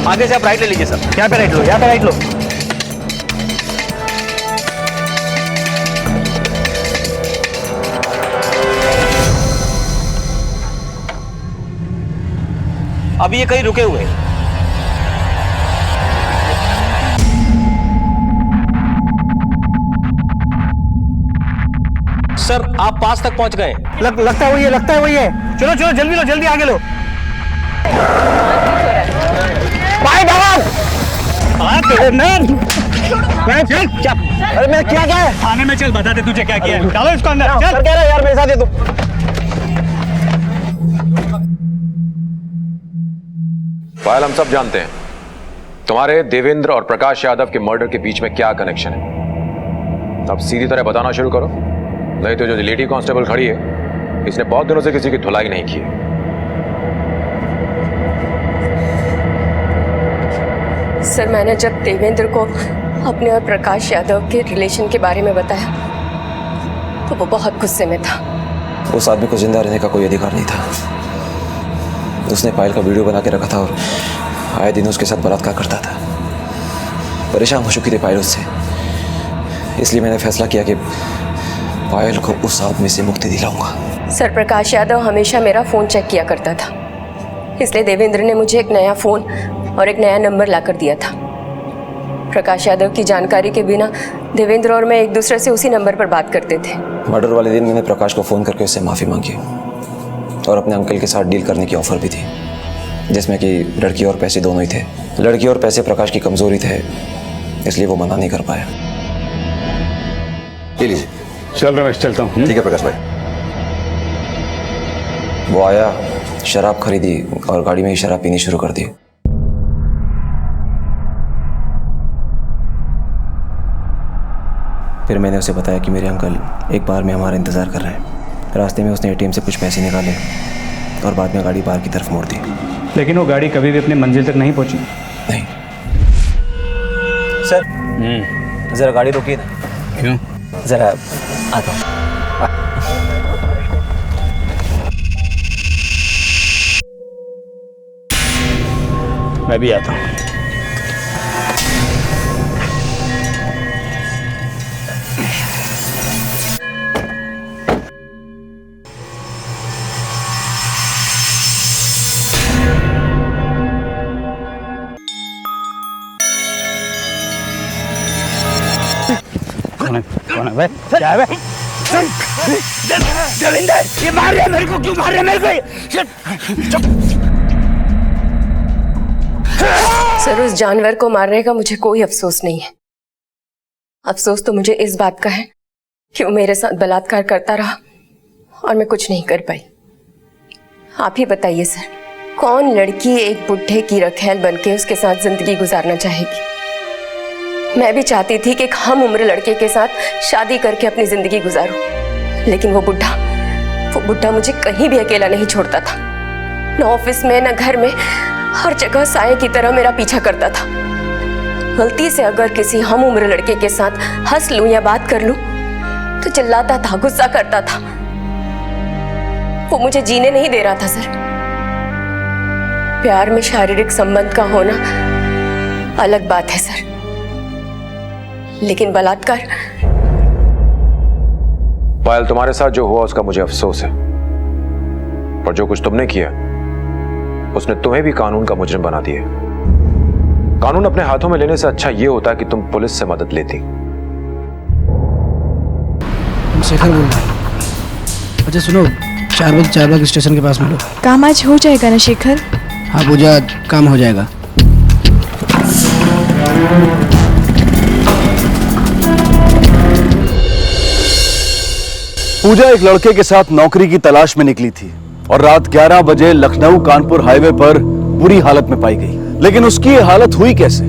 आगे से आप राइट ले लीजिए सर। यहाँ पे राइट लो, यहाँ पे राइट लो। अभी ये कहीं रुके हुए हैं। सर आप पास तक पहुंच गए। लगता है वही है। चलो चलो जल्दी लो, जल्दी आगे लो। भाई अरे मैं क्या है थाने में चल, बता दे तुझे क्या किया है। डालो इसको अंदर। चल कह रहा यार मेरे साथ ये तो। पायल, हम सब जानते हैं तुम्हारे देवेंद्र और प्रकाश यादव के मर्डर के बीच में क्या कनेक्शन है। अब सीधी तरह बताना शुरू करो, नहीं तो जो लेडी कांस्टेबल खड़ी है इसने बहुत दिनों से किसी की धुलाई नहीं की है। सर, मैंने जब देवेंद्र को अपने और प्रकाश यादव के रिलेशन के बारे में बताया तो वो बहुत गुस्से में था। उस आदमी को जिंदा रहने का कोई अधिकार नहीं था। उसने पायल का वीडियो बना के रखा था और आए दिन उसके साथ बलात्कार करता था। परेशान हो चुकी थी पायल उससे, इसलिए मैंने फैसला किया कि पायल को उस आदमी से मुक्ति दिलाऊंगा। सर, प्रकाश यादव हमेशा मेरा फ़ोन चेक किया करता था, इसलिए देवेंद्र ने मुझे एक नया फ़ोन और एक नया नंबर लाकर दिया था। प्रकाश यादव की जानकारी के बिना देवेंद्र और मैं एक दूसरे से उसी नंबर पर बात करते थे। मर्डर वाले दिन मैंने प्रकाश को फ़ोन करके उससे माफ़ी मांगी और अपने अंकल के साथ डील करने की ऑफ़र भी थी, जिसमें कि लड़की और पैसे दोनों ही थे। लड़की और पैसे प्रकाश की कमज़ोरी थे, इसलिए वो मना नहीं कर पाया। ये लीजिए। चल रमेश, चलता हूँ। ठीक है प्रकाश भाई। वो आया, शराब खरीदी और गाड़ी में ही शराब पीनी शुरू कर दी। फिर मैंने उसे बताया कि मेरे अंकल एक बार में हमारा इंतज़ार कर रहे हैं। रास्ते में उसने एटीएम से कुछ पैसे निकाले और बाद में गाड़ी बाहर की तरफ मोड़ दी। लेकिन वो गाड़ी कभी भी अपनी मंजिल तक नहीं पहुंची। नहीं सर, ज़रा गाड़ी रोकिए ना। क्यों? ज़रा आता हूँ। मैं भी आता हूँ। कौन है भाई? क्या है भाई? देवेंद्र, ये मार रहे मेरे को। क्यों मार रहे मेरे को? सर, उस जानवर को मारने का मुझे कोई अफसोस नहीं है। अफसोस तो मुझे इस बात का है कि वो मेरे साथ बलात्कार करता रहा और मैं कुछ नहीं कर पाई। आप ही बताइए सर, कौन लड़की एक बुढ़े की रखैल बनके उसके साथ जिंदगी गुजारना चाहेगी? मैं भी चाहती थी कि एक हम उम्र लड़के के साथ शादी करके अपनी जिंदगी गुजारूं, लेकिन वो बुढ़ा मुझे कहीं भी अकेला नहीं छोड़ता था। न ऑफिस में न घर में, हर जगह साये की तरह मेरा पीछा करता था। गलती से अगर किसी हम उम्र लड़के के साथ हंस लूं या बात कर लूं तो चिल्लाता था, गुस्सा करता था। वो मुझे जीने नहीं दे रहा था सर। प्यार में शारीरिक संबंध का होना अलग बात है सर, लेकिन बलात्कार। पायल, तुम्हारे साथ जो हुआ उसका मुझे अफसोस है, पर जो कुछ तुमने किया उसने तुम्हें भी कानून का मुजरिम बना दिया। कानून अपने हाथों में लेने से अच्छा यह होता है कि तुम पुलिस से मदद लेती। शेखर बोल रहा है। अच्छा सुनो, 4 बजे चारबाग स्टेशन के पास मिलो। काम आज हो जाएगा ना शेखर? हाँ पूजा, काम हो जाएगा। पूजा एक लड़के के साथ नौकरी की तलाश में निकली थी और रात 11 बजे लखनऊ कानपुर हाईवे पर बुरी हालत में पाई गई। लेकिन उसकी ये हालत हुई कैसे?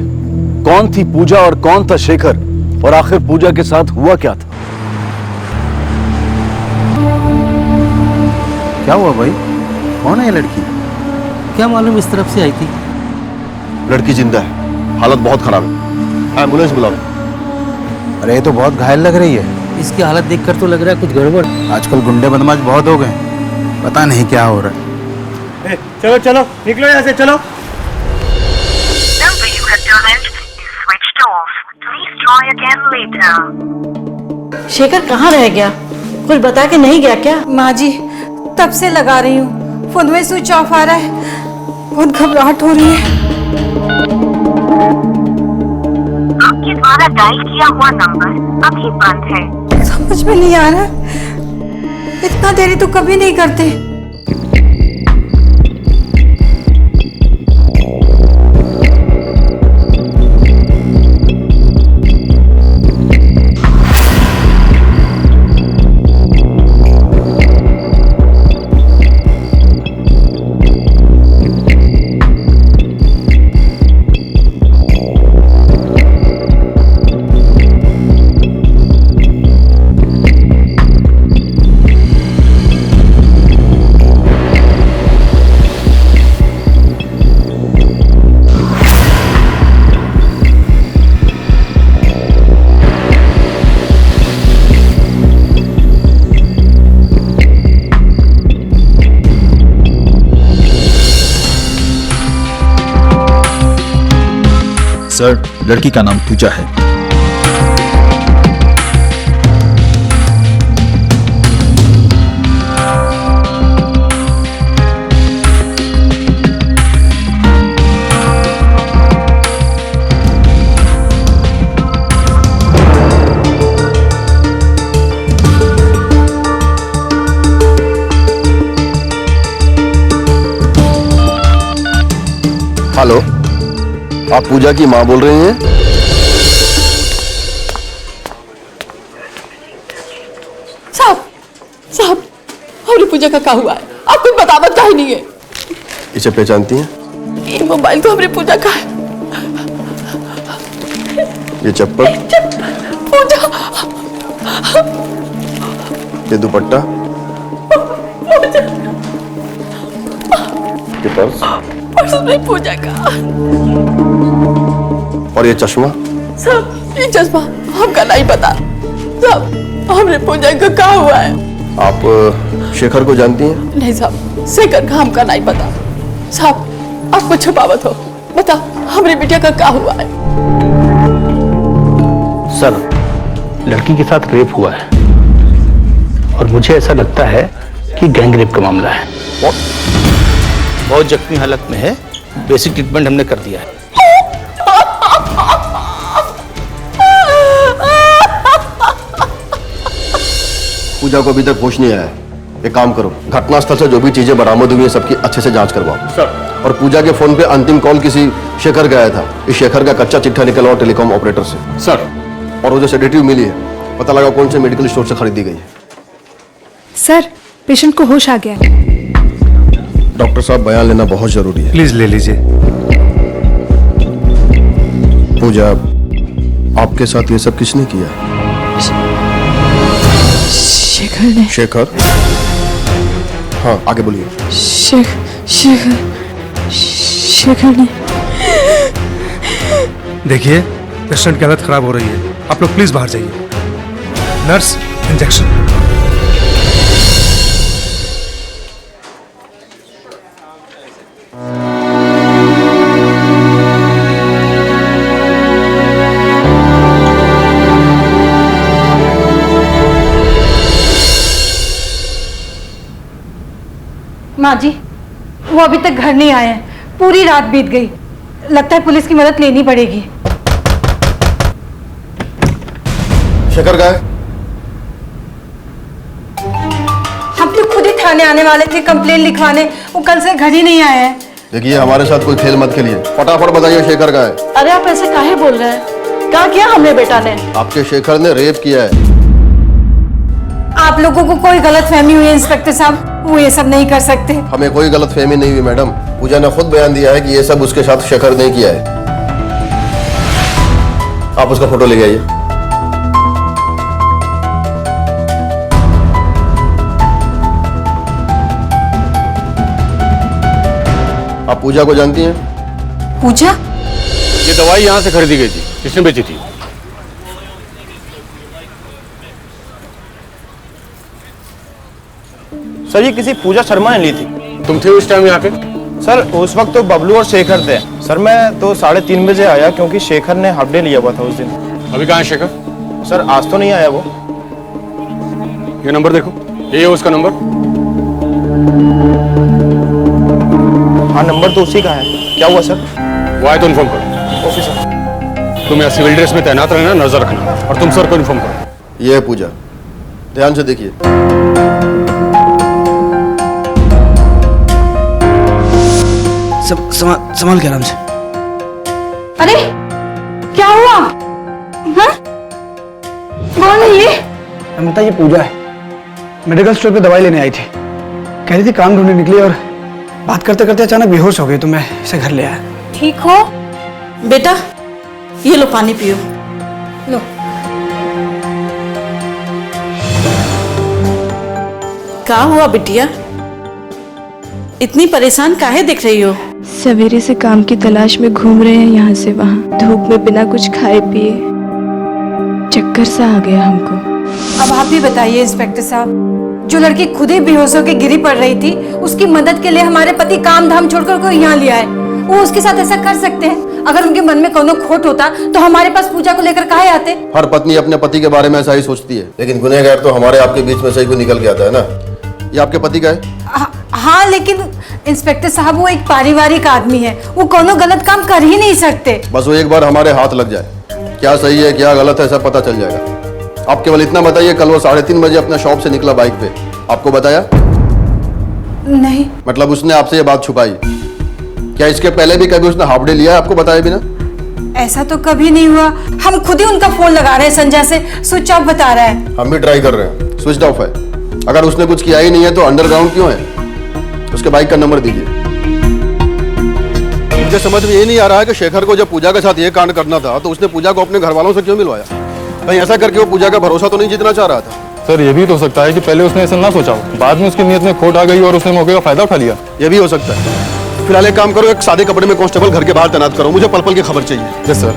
कौन थी पूजा और कौन था शेखर? और आखिर पूजा के साथ हुआ क्या था? क्या हुआ भाई? कौन है ये लड़की? क्या मालूम, इस तरफ से आई थी। लड़की जिंदा है, हालत बहुत खराब है, एम्बुलेंस बुलाओ। अरे ये तो बहुत घायल लग रही है। इसकी हालत देखकर तो लग रहा है कुछ गड़बड़। आजकल गुंडे बदमाश बहुत हो गए, पता नहीं क्या हो रहा है। चलो चलो निकलो यहाँ से, चलो। शेखर कहाँ रह गया? कुछ बता के नहीं गया क्या? माँ जी, तब से लगा रही हूँ, फोन में स्विच ऑफ आ रहा है, बहुत घबराहट हो रही है। आपके द्वारा डायल किया हुआ नंबर अभी बंद है। समझ में नहीं आ रहा इतना देरी तो कभी नहीं करते। सर, लड़की का नाम पूजा है। हेलो, आप पूजा की माँ बोल रही हैं? साहब, हमारी पूजा का क्या हुआ है? आपको बतावत का ही नहीं है। इसे पहचानती हैं? ये मोबाइल तो हमारी पूजा का है। ये चप्पल, पूजा, ये दुपट्टा, ये पर्स में पूजा का, और ये चश्मा। साहब ये चश्मा हमका नहीं पता। साहब हमरे पूजा का क्या हुआ है? आप शेखर को जानती हैं? नहीं साहब, शेखर का हमका नहीं पता। साहब आप कुछ छुपावत हो, बता हमरे बिटिया का क्या हुआ है? सर, लड़की के साथ रेप हुआ है और मुझे ऐसा लगता है कि गैंग रेप का मामला है। बहुत जख्मी हालत में है, बेसिक ट्रीटमेंट हमने कर दिया है। पूजा को अभी तक होश नहीं आया है। एक काम करो, घटनास्थल से जो भी चीजें बरामद हुई है सबकी अच्छे से जांच करवाओ। सर। और पूजा के फोन पे अंतिम कॉल किसी शेखर का आया था। इस शेखर का कच्चा चिट्ठा निकला और टेलीकॉम ऑपरेटर से। सर। और वो जो सेडेटिव मिली है, पता लगा कौन से मेडिकल स्टोर से खरीदी गई है। सर, पेशेंट को होश आ गया है। डॉक्टर साहब, बयान लेना बहुत जरूरी है। प्लीज ले लीजिए। पूजा, आपके साथ ये सब किसने किया? शेखर ने। शेखर? हाँ, आगे बोलिए। शेखर ने। देखिए, पेशेंट की हालत खराब हो रही है, आप लोग प्लीज बाहर जाइए। Nurse, injection. माँ जी, वो अभी तक घर नहीं आए हैं। पूरी रात बीत गई। लगता है पुलिस की मदद लेनी पड़ेगी। शेखर का है? हम तो खुद ही थाने आने वाले थे कंप्लेन लिखवाने, वो कल से घर ही नहीं आए हैं। देखिए, हमारे साथ कोई खेल मत खेलिए। फटाफट बताइए शेखर का है। अरे आप ऐसे काहे बोल रहे हैं? क्या किया हमने बेटा ने? आपके शेखर ने रेप किया है। आप लोगों को कोई गलत फहमी हुई है इंस्पेक्टर साहब, वो ये सब नहीं कर सकते। हमें कोई गलत फहमी नहीं हुई मैडम। पूजा ने खुद बयान दिया है कि ये सब उसके साथ शेखर ने किया है। आप उसका फोटो ले आइए। आप पूजा को जानती हैं? पूजा? ये दवाई यहाँ से खरीदी गई थी, किसने बेची थी? सर, ये किसी पूजा शर्मा ने ली थी। तुम थे उस टाइम यहाँ पे? सर, उस वक्त तो बबलू और शेखर थे। सर, मैं तो 3:30 बजे आया क्योंकि शेखर ने हाफ डे लिया हुआ था उस दिन। अभी कहाँ है शेखर? सर, आज तो नहीं आया वो। ये नंबर देखो, ये है उसका नंबर। हाँ, नंबर तो उसी का है। क्या हुआ सर? वो आए तो इन्फॉर्म करो। Okay sir. तुम यहाँ सिविल ड्रेस में तैनात रहना, नजर रखना, और तुम सर को इन्फॉर्म करो। ये है पूजा, ध्यान से देखिए। संभाल के आराम से। अरे क्या हुआ? हाँ? कौन है ये? अमृता, ये पूजा है। मेडिकल स्टोर पे दवाई लेने आई थी। कह रही थी काम ढूंढने निकली और बात करते करते अचानक बेहोश हो गई, तो मैं इसे घर ले आया। ठीक हो? बेटा ये लो पानी पियो। लो। क्या हुआ बिटिया, इतनी परेशान काहे दिख रही हो? सवेरे से काम की तलाश में घूम रहे हैं यहाँ से वहाँ, धूप में बिना कुछ खाए पिए, चक्कर सा आ गया हमको। अब आप ही बताइए इंस्पेक्टर साहब, जो लड़की खुद ही बेहोश होकर गिरी पड़ रही थी, उसकी मदद के लिए हमारे पति काम धाम छोड़कर को यहाँ लिया है। वो उसके साथ ऐसा कर सकते हैं? अगर उनके मन में कोनो खोट होता तो हमारे पास पूजा को लेकर काहे आते? हर पत्नी अपने पति के बारे में ऐसा ही सोचती है, लेकिन गुनहगार तो हमारे आपके बीच में से ही कोई निकल के आता है ना। ये आपके पति का है? हाँ, लेकिन इंस्पेक्टर साहब वो एक पारिवारिक आदमी है, वो कोनो गलत काम कर ही नहीं सकते। बस वो एक बार हमारे हाथ लग जाए, क्या सही है क्या गलत है सब पता चल जाएगा। आप केवल इतना बताइए, कल वो 3:30 बजे अपना शॉप से निकला बाइक पे, आपको बताया? नहीं। मतलब उसने आपसे ये बात छुपाई? क्या इसके पहले भी कभी उसने हाफ डे लिया आपको बताए बिना? ऐसा तो कभी नहीं हुआ। हम खुद ही उनका फोन लगा रहे हैं, संजय से स्विच ऑफ बता रहा है। हम भी ट्राई कर रहे हैं, स्विच ऑफ है। अगर उसने कुछ किया ही नहीं है तो अंडरग्राउंड क्यों है? उसके बाइक का नंबर दीजिए। मुझे समझ में ये नहीं आ रहा है कि शेखर को जब पूजा के साथ ये कांड करना था तो उसने पूजा को अपने घर वालों से क्यों मिलवाया? कहीं ऐसा करके वो पूजा का भरोसा तो नहीं जीतना चाह रहा था? सर ये भी तो हो सकता है कि पहले उसने ऐसा ना सोचा हो, बाद में उसकी नीयत में खोट आ गई और उसने मौके का फायदा उठा लिया। ये भी हो सकता है। फिलहाल एक काम करो, एक सादे कपड़े में कांस्टेबल घर के बाहर तैनात करो, मुझे पल पल की खबर चाहिए। Yes sir.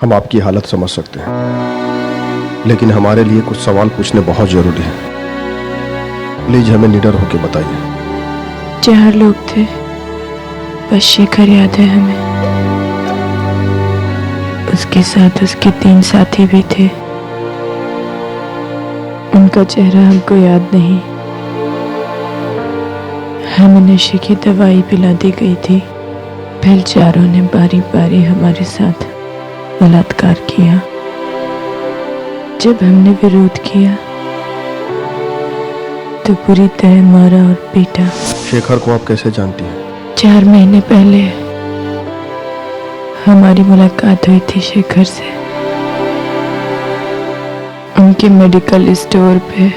हम आपकी हालत समझ सकते हैं, लेकिन हमारे लिए कुछ सवाल पूछने बहुत जरूरी है। प्लीज हमें निडर होकर बताइए। 4 लोग थे, बस शेखर याद है हमें। उसके साथ उसके 3 साथी भी थे, उनका चेहरा हमको याद नहीं। हमें नशे की दवाई पिला दी गई थी, फिर चारों ने बारी बारी हमारे साथ बलात्कार किया। जब हमने विरोध किया तो बुरी तरह मारा और पीटा। शेखर को आप कैसे जानती हैं? 4 महीने पहले हमारी मुलाकात हुई थी शेखर से। उनके मेडिकल स्टोर पे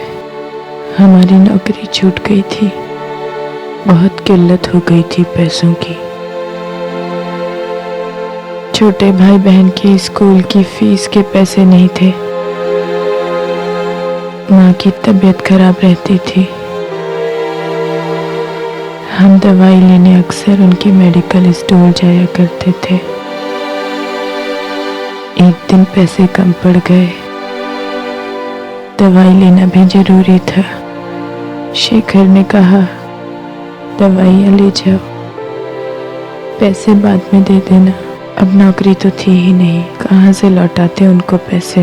हमारी नौकरी छूट गई थी, बहुत किल्लत हो गई थी पैसों की। छोटे भाई बहन की स्कूल की फीस के पैसे नहीं थे, माँ की तबीयत खराब रहती थी। हम दवाई लेने अक्सर उनकी मेडिकल स्टोर जाया करते थे। एक दिन पैसे कम पड़ गए, दवाई लेना भी जरूरी था। शेखर ने कहा दवाइयाँ ले जाओ, पैसे बाद में दे देना। अब नौकरी तो थी ही नहीं, कहाँ से लौटाते उनको पैसे।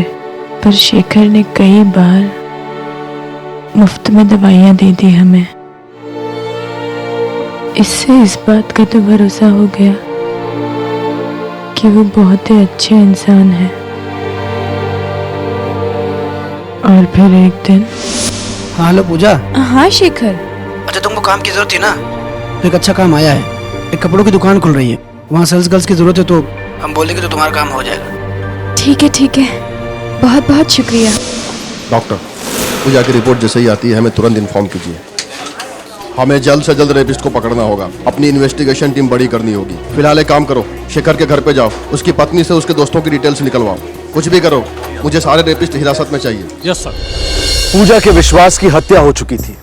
पर शेखर ने कई बार मुफ्त में दवाइयाँ दे दी हमें। इससे इस बात का तो भरोसा हो गया कि वो बहुत ही अच्छे इंसान हैं। और फिर एक दिन। हाँ हेलो पूजा। हाँ शेखर। अच्छा तुमको काम की जरूरत थी ना, तो एक अच्छा काम आया है। एक कपड़ों की दुकान खुल रही है, वहाँ सेल्स गर्ल्स की जरूरत है, तो हम बोलेंगे तो तुम्हारा काम हो जाएगा। ठीक है, बहुत बहुत शुक्रिया। डॉक्टर, पूजा की रिपोर्ट जैसे ही आती है हमें तुरंत इन्फॉर्म कीजिए। हमें जल्द से जल्द रेपिस्ट को पकड़ना होगा, अपनी इन्वेस्टिगेशन टीम बड़ी करनी होगी। फिलहाल एक काम करो, शेखर के घर पे जाओ, उसकी पत्नी से उसके दोस्तों की डिटेल्स निकलवाओ। कुछ भी करो, मुझे सारे रेपिस्ट हिरासत में चाहिए। Yes sir. पूजा के विश्वास की हत्या हो चुकी थी।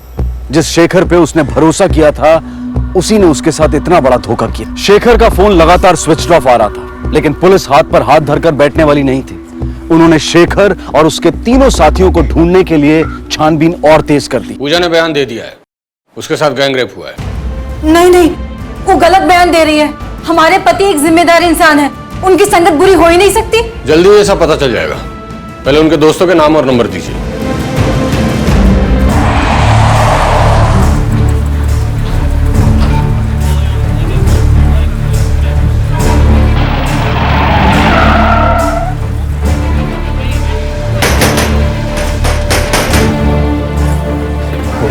जिस शेखर पे उसने भरोसा किया था, उसी ने उसके साथ इतना बड़ा धोखा किया। शेखर का फोन लगातार स्विच ऑफ आ रहा था, लेकिन पुलिस हाथ पर हाथ धरकर बैठने वाली नहीं थी। उन्होंने शेखर और उसके तीनों साथियों को ढूंढने के लिए छानबीन और तेज कर दी। पूजा ने बयान दे दिया है, उसके साथ गैंगरेप हुआ है। नहीं, वो गलत बयान दे रही है। हमारे पति एक जिम्मेदार इंसान है, उनकी संगत बुरी हो ही नहीं सकती। जल्दी ये सब पता चल जाएगा, पहले उनके दोस्तों के नाम और नंबर दीजिए।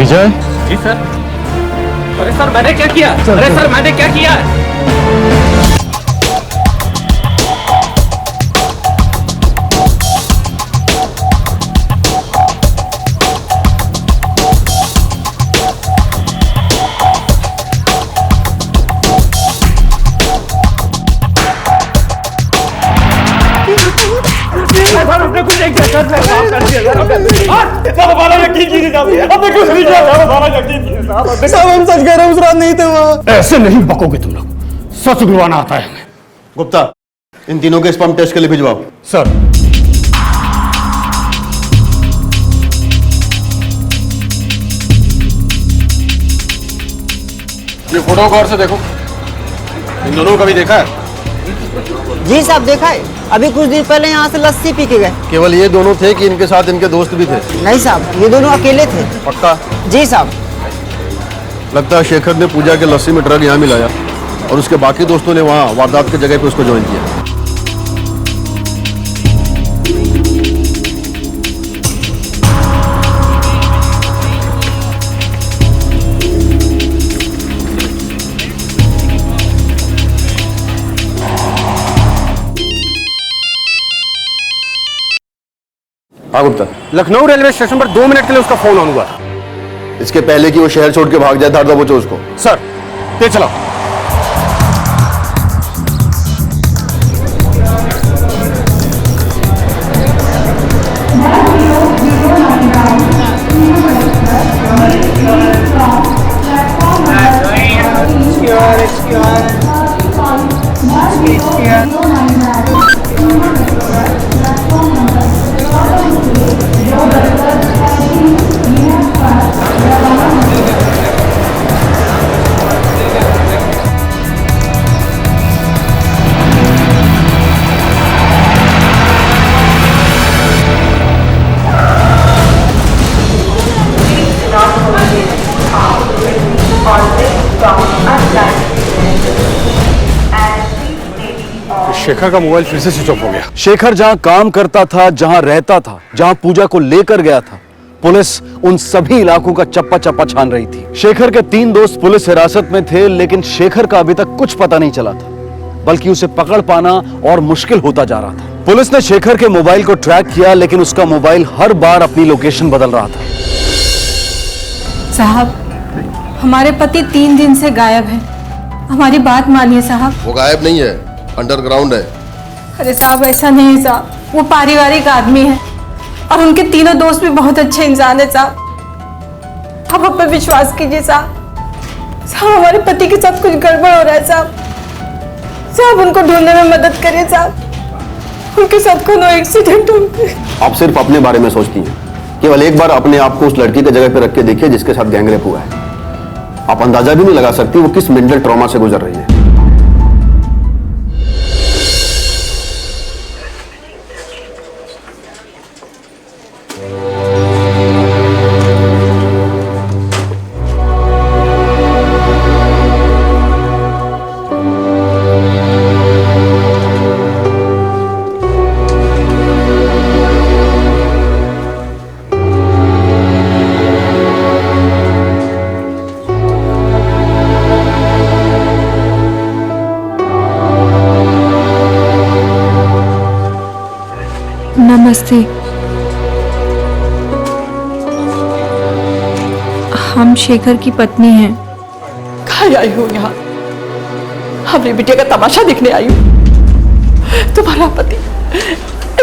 विजय। जी सर। अरे सर मैंने क्या किया? अरे सर मैंने क्या किया? हम सच कह रहे हैं, उस रात नहीं थे वहाँ। ऐसे नहीं बकोगे तुम लोग, सच बुलवाना आता है हमें। गुप्ता, इन तीनों के स्पर्म टेस्ट के लिए भिजवाओ। सर। ये फोटो गौर से देखो, इन दोनों को कभी देखा है? जी साहब देखा है, अभी कुछ दिन पहले यहाँ से लस्सी पी के गए। केवल ये दोनों थे कि इनके साथ इनके दोस्त भी थे? नहीं साहब, ये दोनों अकेले थे। पक्का? जी साहब। लगता है शेखर ने पूजा के लस्सी में ड्रग यहाँ मिलाया और उसके बाकी दोस्तों ने वहाँ वारदात की जगह पे उसको ज्वाइन किया। हाँ गुप्ता। लखनऊ रेलवे स्टेशन पर 2 मिनट के लिए उसका फोन ऑन हुआ था। इसके पहले कि वो शहर छोड़ के भाग जाए, धाड़ दो पूछो उसको। सर, तेज चलाओ। शेखर का मोबाइल फिर से स्विच ऑफ हो गया। शेखर जहां काम करता था, जहां रहता था, जहां पूजा को लेकर गया था, पुलिस उन सभी इलाकों का चप्पा चप्पा छान रही थी। शेखर के 3 दोस्त पुलिस हिरासत में थे, लेकिन शेखर का अभी तक कुछ पता नहीं चला था, बल्कि उसे पकड़ पाना और मुश्किल होता जा रहा था। पुलिस ने शेखर के मोबाइल को ट्रैक किया, लेकिन उसका मोबाइल हर बार अपनी लोकेशन बदल रहा था। साहब, हमारे पति 3 दिन से गायब हैं। हमारी बात मानिए साहब। वो गायब नहीं है, अंडरग्राउंड है। अरे साहब ऐसा नहीं है साहब, वो पारिवारिक आदमी है और उनके तीनों दोस्त भी बहुत अच्छे इंसान है साहब। आप पर विश्वास कीजिए साहब। साहब हमारे पति के साथ कुछ गड़बड़ हो रहा है साहब। साहब उनको ढूंढने में मदद करिए साहब। उनके साथ कोनो एक्सीडेंट हो गया। आप सिर्फ अपने बारे में सोचती हैं। केवल एक बार अपने आप को उस लड़की की जगह पर रख के देखिए जिसके साथ गैंगरेप हुआ है। आप अंदाजा भी नहीं लगा सकती वो किस मेंटल ट्रॉमा से गुजर रही है। नमस्ते। हम शेखर की पत्नी हैं। कहाँ आई हूँ यहाँ? अपनी बिटिया का तमाशा देखने आई हूँ। तुम्हारा पति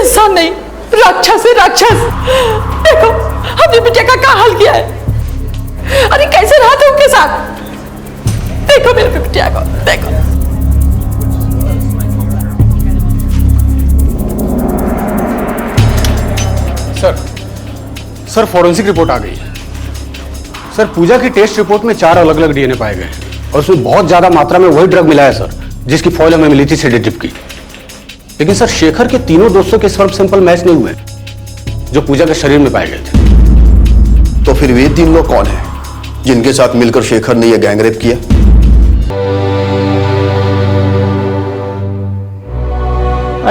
इंसान नहीं, राक्षस है, राक्षस। देखो अपनी बिटिया का क्या हाल किया है। अरे कैसे रहा था उनके साथ? देखो मेरे बिटिया को, देखो। सर फॉरेंसिक रिपोर्ट आ गई है। सर पूजा की टेस्ट रिपोर्ट में 4 अलग अलग डीएनए पाए गए और उसमें बहुत ज्यादा मात्रा में वही ड्रग मिला है सर, जिसकी फॉइल हमें मिली थी सेडेटिव की। लेकिन सर शेखर के तीनों दोस्तों के स्पर्म सैंपल मैच नहीं हुए जो पूजा के शरीर में पाए गए थे। तो फिर वे 3 लोग कौन हैं जिनके साथ मिलकर शेखर ने यह गैंगरेप किया?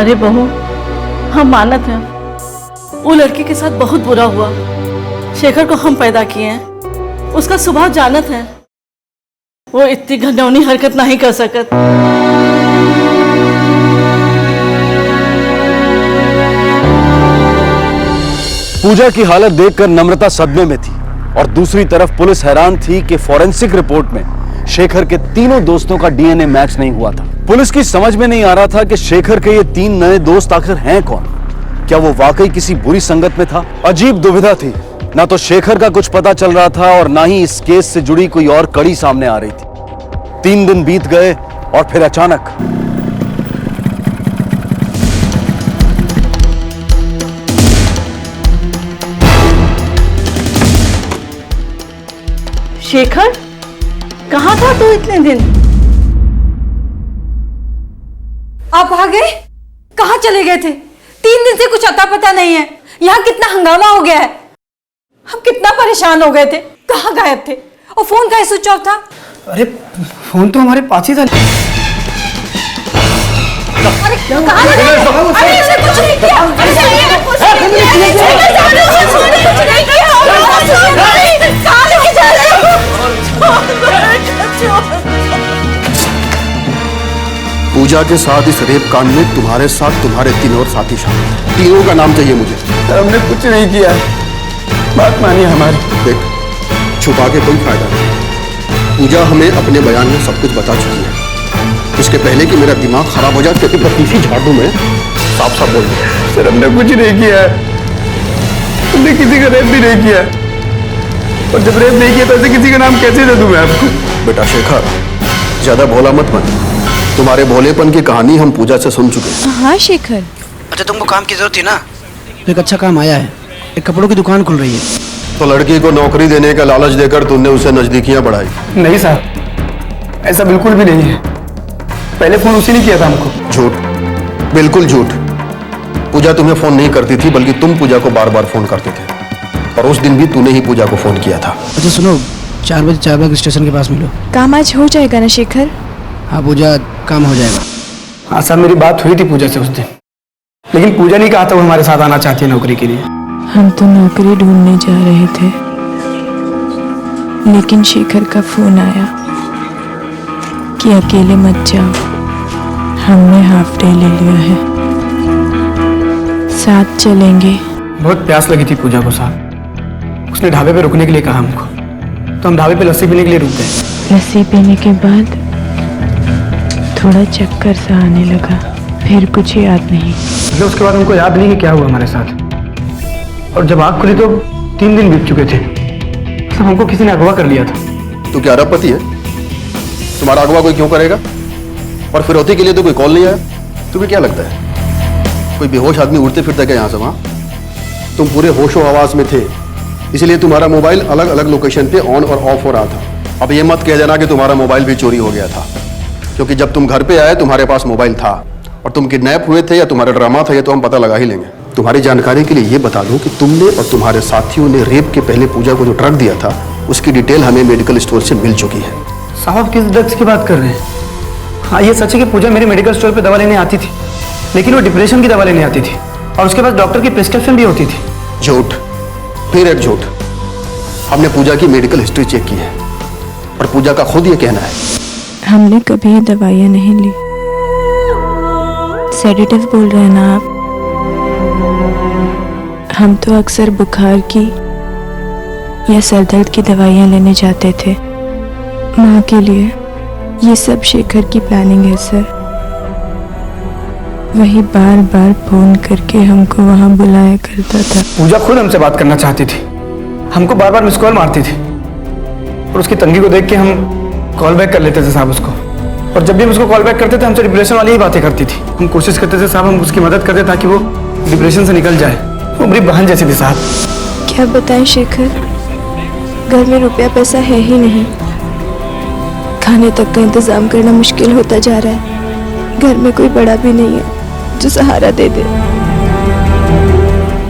अरे बहू, हम मानत हैं वो लड़की के साथ बहुत बुरा हुआ। शेखर को हम पैदा किए हैं, उसका स्वभाव जानत है, वो इतनी घनौनी हरकत नहीं कर सकत। पूजा की हालत देखकर नम्रता सदमे में थी और दूसरी तरफ पुलिस हैरान थी कि फॉरेंसिक रिपोर्ट में शेखर के तीनों दोस्तों का डीएनए मैच नहीं हुआ था। पुलिस की समझ में नहीं आ रहा था कि शेखर के ये 3 नए दोस्त आखिर हैं कौन। क्या वो वाकई किसी बुरी संगत में था? अजीब दुविधा थी। ना तो शेखर का कुछ पता चल रहा था और ना ही इस केस से जुड़ी कोई और कड़ी सामने आ रही थी। 3 दिन बीत गए और फिर अचानक शेखर, कहाँ था तू इतने दिन? आप आ गए? कहाँ चले गए थे? 3 दिन से कुछ अता पता नहीं है। यहाँ कितना हंगामा हो गया है। हम कितना परेशान हो गए थे। कहाँ गायब थे? और फोन का स्विच ऑफ था। अरे फोन तो हमारे पास ही था। अरे कहाँ लगा? अरे इसने कुछ नहीं किया। इसने कुछ नहीं किया। कहाँ लेके जा रहे हो? पूजा के साथ इस रेप कांड में तुम्हारे साथ तुम्हारे 3 और साथी शामिल। तीनों का नाम चाहिए मुझे। हमने कुछ नहीं किया, बात मानिए हमारी। देख, छुपा के कोई फायदा नहीं। पूजा हमें अपने बयान में सब कुछ बता चुकी है। उसके पहले कि मेरा दिमाग खराब हो जाए क्योंकि इसी झाड़ू में साफ साफ बोल दिया। सर हमने कुछ नहीं किया, हमने किसी का रेप भी नहीं किया। और जब रेप नहीं किया तो ऐसे किसी का नाम कैसे दे दूं मैं आपको? बेटा शेखर, ज्यादा भोला मत बन। तुम्हारे भोलेपन की कहानी हम पूजा से सुन चुके हैं। हाँ शेखर। अच्छा तुमको काम की जरूरत थी ना, तो एक अच्छा काम आया है। एक कपड़ों की दुकान खुल रही है। तो लड़की को नौकरी देने का लालच देकर तुमने उसे नजदीकियां बढ़ाई? नहीं साहब, ऐसा बिल्कुल भी नहीं है। पहले फोन उसी ने किया था हमको। झूठ, बिल्कुल झूठ। पूजा तुम्हें फोन नहीं करती थी, बल्कि तुम पूजा को बार बार फोन करते थे। और उस दिन भी तूने ही पूजा को फोन किया था। अच्छा सुनो, 4 बजे चारबाग स्टेशन के पास मिलो। काम आज हो जाएगा ना शेखर? हाँ पूजा, काम हो जाएगा। हाँ साहब, मेरी बात हुई थी पूजा से उस दिन, लेकिन पूजा नहीं कहा था वो हमारे साथ आना चाहती है नौकरी के लिए। हम तो नौकरी ढूंढने जा रहे थे, लेकिन शेखर का फोन आया कि अकेले मत जाओ, हमने हाफ डे ले लिया है, साथ चलेंगे। बहुत प्यास लगी थी पूजा को साहब। उसने ढाबे पे रुकने के लिए कहा हमको, तो हम ढाबे पे लस्सी पीने के लिए रुक गए। लस्सी पीने के बाद थोड़ा चक्कर सा आने लगा, फिर कुछ याद नहीं। मतलब उसके बाद हमको याद नहीं कि क्या हुआ हमारे साथ। और जब आँख खुली तो 3 दिन बीत चुके थे। मतलब हमको किसी ने अगवा कर लिया था। तू क्या अरबपति है? तुम्हारा अगवा कोई क्यों करेगा? और फिरौती के लिए तो कोई कॉल नहीं आया। तुम्हें क्या लगता है कोई बेहोश आदमी उड़ते फिरता क्या यहाँ से वहाँ? तुम पूरे होशो हवास में थे, इसलिए तुम्हारा मोबाइल अलग अलग लोकेशन पे ऑन और ऑफ हो रहा था। अब ये मत कह देना कि तुम्हारा मोबाइल भी चोरी हो गया था, क्योंकि जब तुम घर पे आए तुम्हारे पास मोबाइल था। और तुम किडनैप हुए थे या तुम्हारा ड्रामा था, ये तो हम पता लगा ही लेंगे। तुम्हारी जानकारी के लिए ये बता दूं कि तुमने और तुम्हारे साथियों ने रेप के पहले पूजा को जो ड्रग दिया था, उसकी डिटेल हमें मेडिकल स्टोर से मिल चुकी है। साहब किस ड्रग्स की बात कर रहे हैं? हाँ ये सच है कि पूजा मेरे मेडिकल स्टोर पे दवा लेने आती थी, लेकिन वो डिप्रेशन की दवा लेने आती थी और उसके बाद डॉक्टर की प्रिस्क्रिप्शन भी होती थी। झूठ, फिर एक झूठ। हमने पूजा की मेडिकल हिस्ट्री चेक की है और पूजा का खुद ये कहना है हमने कभी दवाइयाँ नहीं ली। सेडेटिव बोल रहे हैं ना आप? हम तो अक्सर बुखार की या सर दर्द की दवाइयाँ लेने जाते थे माँ के लिए। ये सब शेखर की प्लानिंग है सर। वही बार बार फोन करके हमको वहाँ बुलाया करता था। पूजा खुद हमसे बात करना चाहती थी, हमको बार बार मिस कॉल मारती थी और उसकी तंगी को देख के हम कॉल बैक कर लेते थे साहब उसको। और जब भी हम उसको कॉल बैक करते थे हमसे डिप्रेशन वाली ही बातें करती थी। हम कोशिश करते थे साहब हम उसकी मदद करते ताकि वो डिप्रेशन से निकल जाए। वो मेरी बहन जैसी थी साहब। क्या बताएं शेखर, घर में रुपया पैसा है ही नहीं, खाने तक का इंतजाम करना मुश्किल होता जा रहा है। घर में कोई बड़ा भी नहीं है जो सहारा दे दे।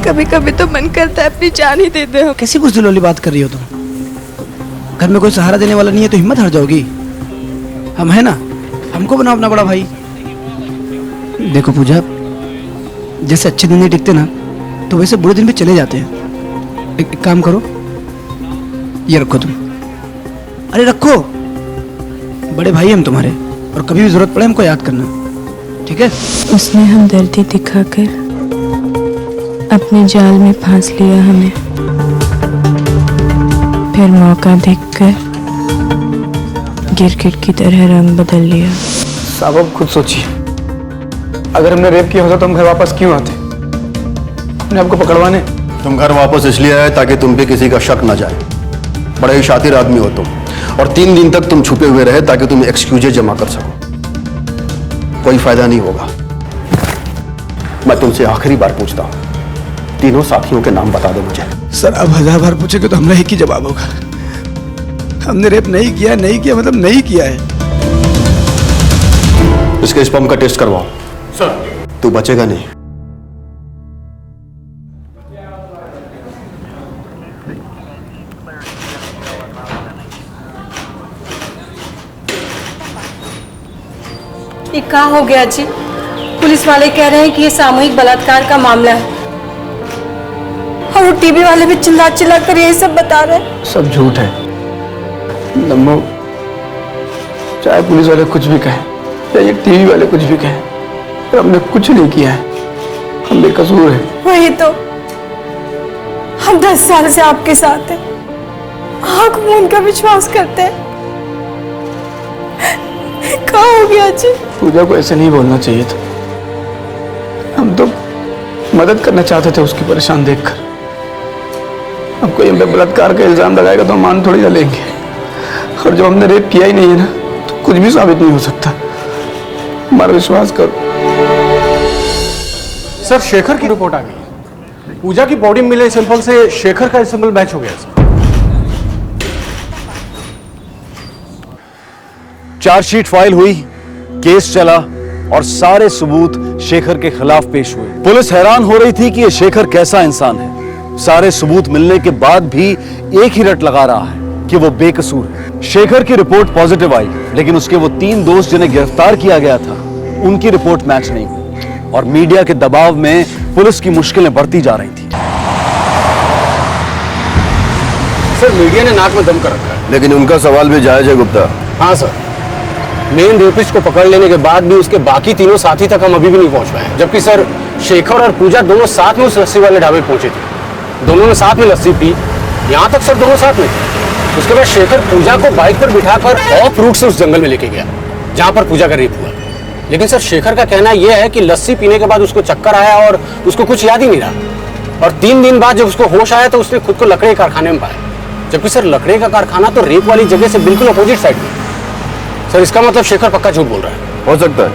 कभी कभी तो मन करता है अपनी जान ही दे दे। कैसी बुज़दिल वाली बात कर रही हो तुम? घर में कोई सहारा देने वाला नहीं है तो हिम्मत हार जाओगी? हम है ना, हमको बनाओ अपना बड़ा भाई। देखो पूजा, जैसे अच्छे दिन नहीं टिकते ना, तो वैसे बुरे दिन भी चले जाते हैं। एक काम करो, ये रखो तुम। अरे रखो, बड़े भाई हम तुम्हारे, और कभी भी जरूरत पड़े हमको याद करना, ठीक है? उसने हमदर्दी दिखाकर अपने जाल में फांस लिया हमें, फिर मौका देखकर गिरगिट की तरह रंग बदल लिया। साहब अब खुद सोचिए, अगर हमने रेप किया होता तो हम घर वापस क्यों आते? हमने आपको पकड़वाने। तुम घर वापस इसलिए आए ताकि तुम पे किसी का शक ना जाए। बड़े ही शातिर आदमी हो तुम, और 3 दिन तक तुम छुपे हुए रहे ताकि तुम एक्सक्यूजेज जमा कर सको। कोई फायदा नहीं होगा। मैं तुमसे आखिरी बार पूछता हूं, तीनों साथियों के नाम बता दो मुझे। सर अब 1000 बार पूछेंगे तो हमने एक ही जवाब होगा, हमने रेप नहीं किया। नहीं किया मतलब नहीं किया है। इसके स्पर्म का टेस्ट करवाओ। सर। तू बचेगा नहीं। ये क्या हो गया जी? पुलिस वाले कह रहे हैं कि ये सामूहिक बलात्कार का मामला है, और वो टीवी वाले भी चिल्ला चिल्ला कर यही सब बता रहे हैं। सब झूठ है नम्मो, चाहे पुलिस वाले कुछ भी कहें या ये टीवी वाले कुछ भी कहें, पर हमने कुछ नहीं किया है, हम बेकसूर हैं। वही तो, हम 10 साल से आपके साथ हैं, आंख मूंद कर विश्वास करते हैं। क्या हो गया जी? पूजा को ऐसे नहीं बोलना चाहिए था। हम तो मदद करना चाहते थे उसकी परेशान देखकर। अब कोई हम पे बलात्कार का इल्जाम लगाएगा तो हम मान थोड़ी ना लेंगे, और जब हमने रेप किया ही नहीं है ना, तो कुछ भी साबित नहीं हो सकता। हमारा विश्वास करो। सर शेखर की रिपोर्ट आ गई। पूजा की बॉडी मिले सैंपल से शेखर का सैंपल मैच हो गया सर। चार्जशीट फाइल हुई, केस चला, और सारे सबूत शेखर के खिलाफ पेश हुए। पुलिस हैरान हो रही थी कि यह शेखर कैसा इंसान है। सारे सबूत मिलने के बाद भी एक ही रट लगा रहा है कि वो बेकसूर है। शेखर की रिपोर्ट पॉजिटिव आई, लेकिन उसके वो 3 दोस्त जिन्हें गिरफ्तार किया गया था, उनकी रिपोर्ट मैच नहीं हुई, और मीडिया के दबाव में पुलिस की मुश्किलें बढ़ती जा रही थी। सर मीडिया ने नाक में दम कर रखा है। लेकिन उनका सवाल भी जायज है गुप्ता। हाँ सर, मेन रेपिस्ट को पकड़ लेने के बाद भी उसके बाकी तीनों साथी तक हम अभी भी नहीं पहुंच पाए। जबकि सर शेखर और पूजा दोनों साथ में उस लस्सी वाले ढाबे पहुंचे थे, दोनों ने साथ में लस्सी पी, यहाँ तक सर दोनों साथ में थे। उसके बाद शेखर पूजा को बाइक पर बिठाकर ऑफ रूट से उस जंगल में लेके गया जहाँ पर पूजा का रेप हुआ। लेकिन सर शेखर का कहना यह है कि लस्सी पीने के बाद उसको चक्कर आया और उसको कुछ याद ही नहीं रहा, और 3 दिन बाद जब उसको होश आया तो उसने खुद को लकड़े कारखाने में पाया। जबकि सर लकड़े का कारखाना तो रेप वाली जगह से बिल्कुल अपोजिट साइड में। सर इसका मतलब शेखर पक्का झूठ बोल रहा है। हो सकता है,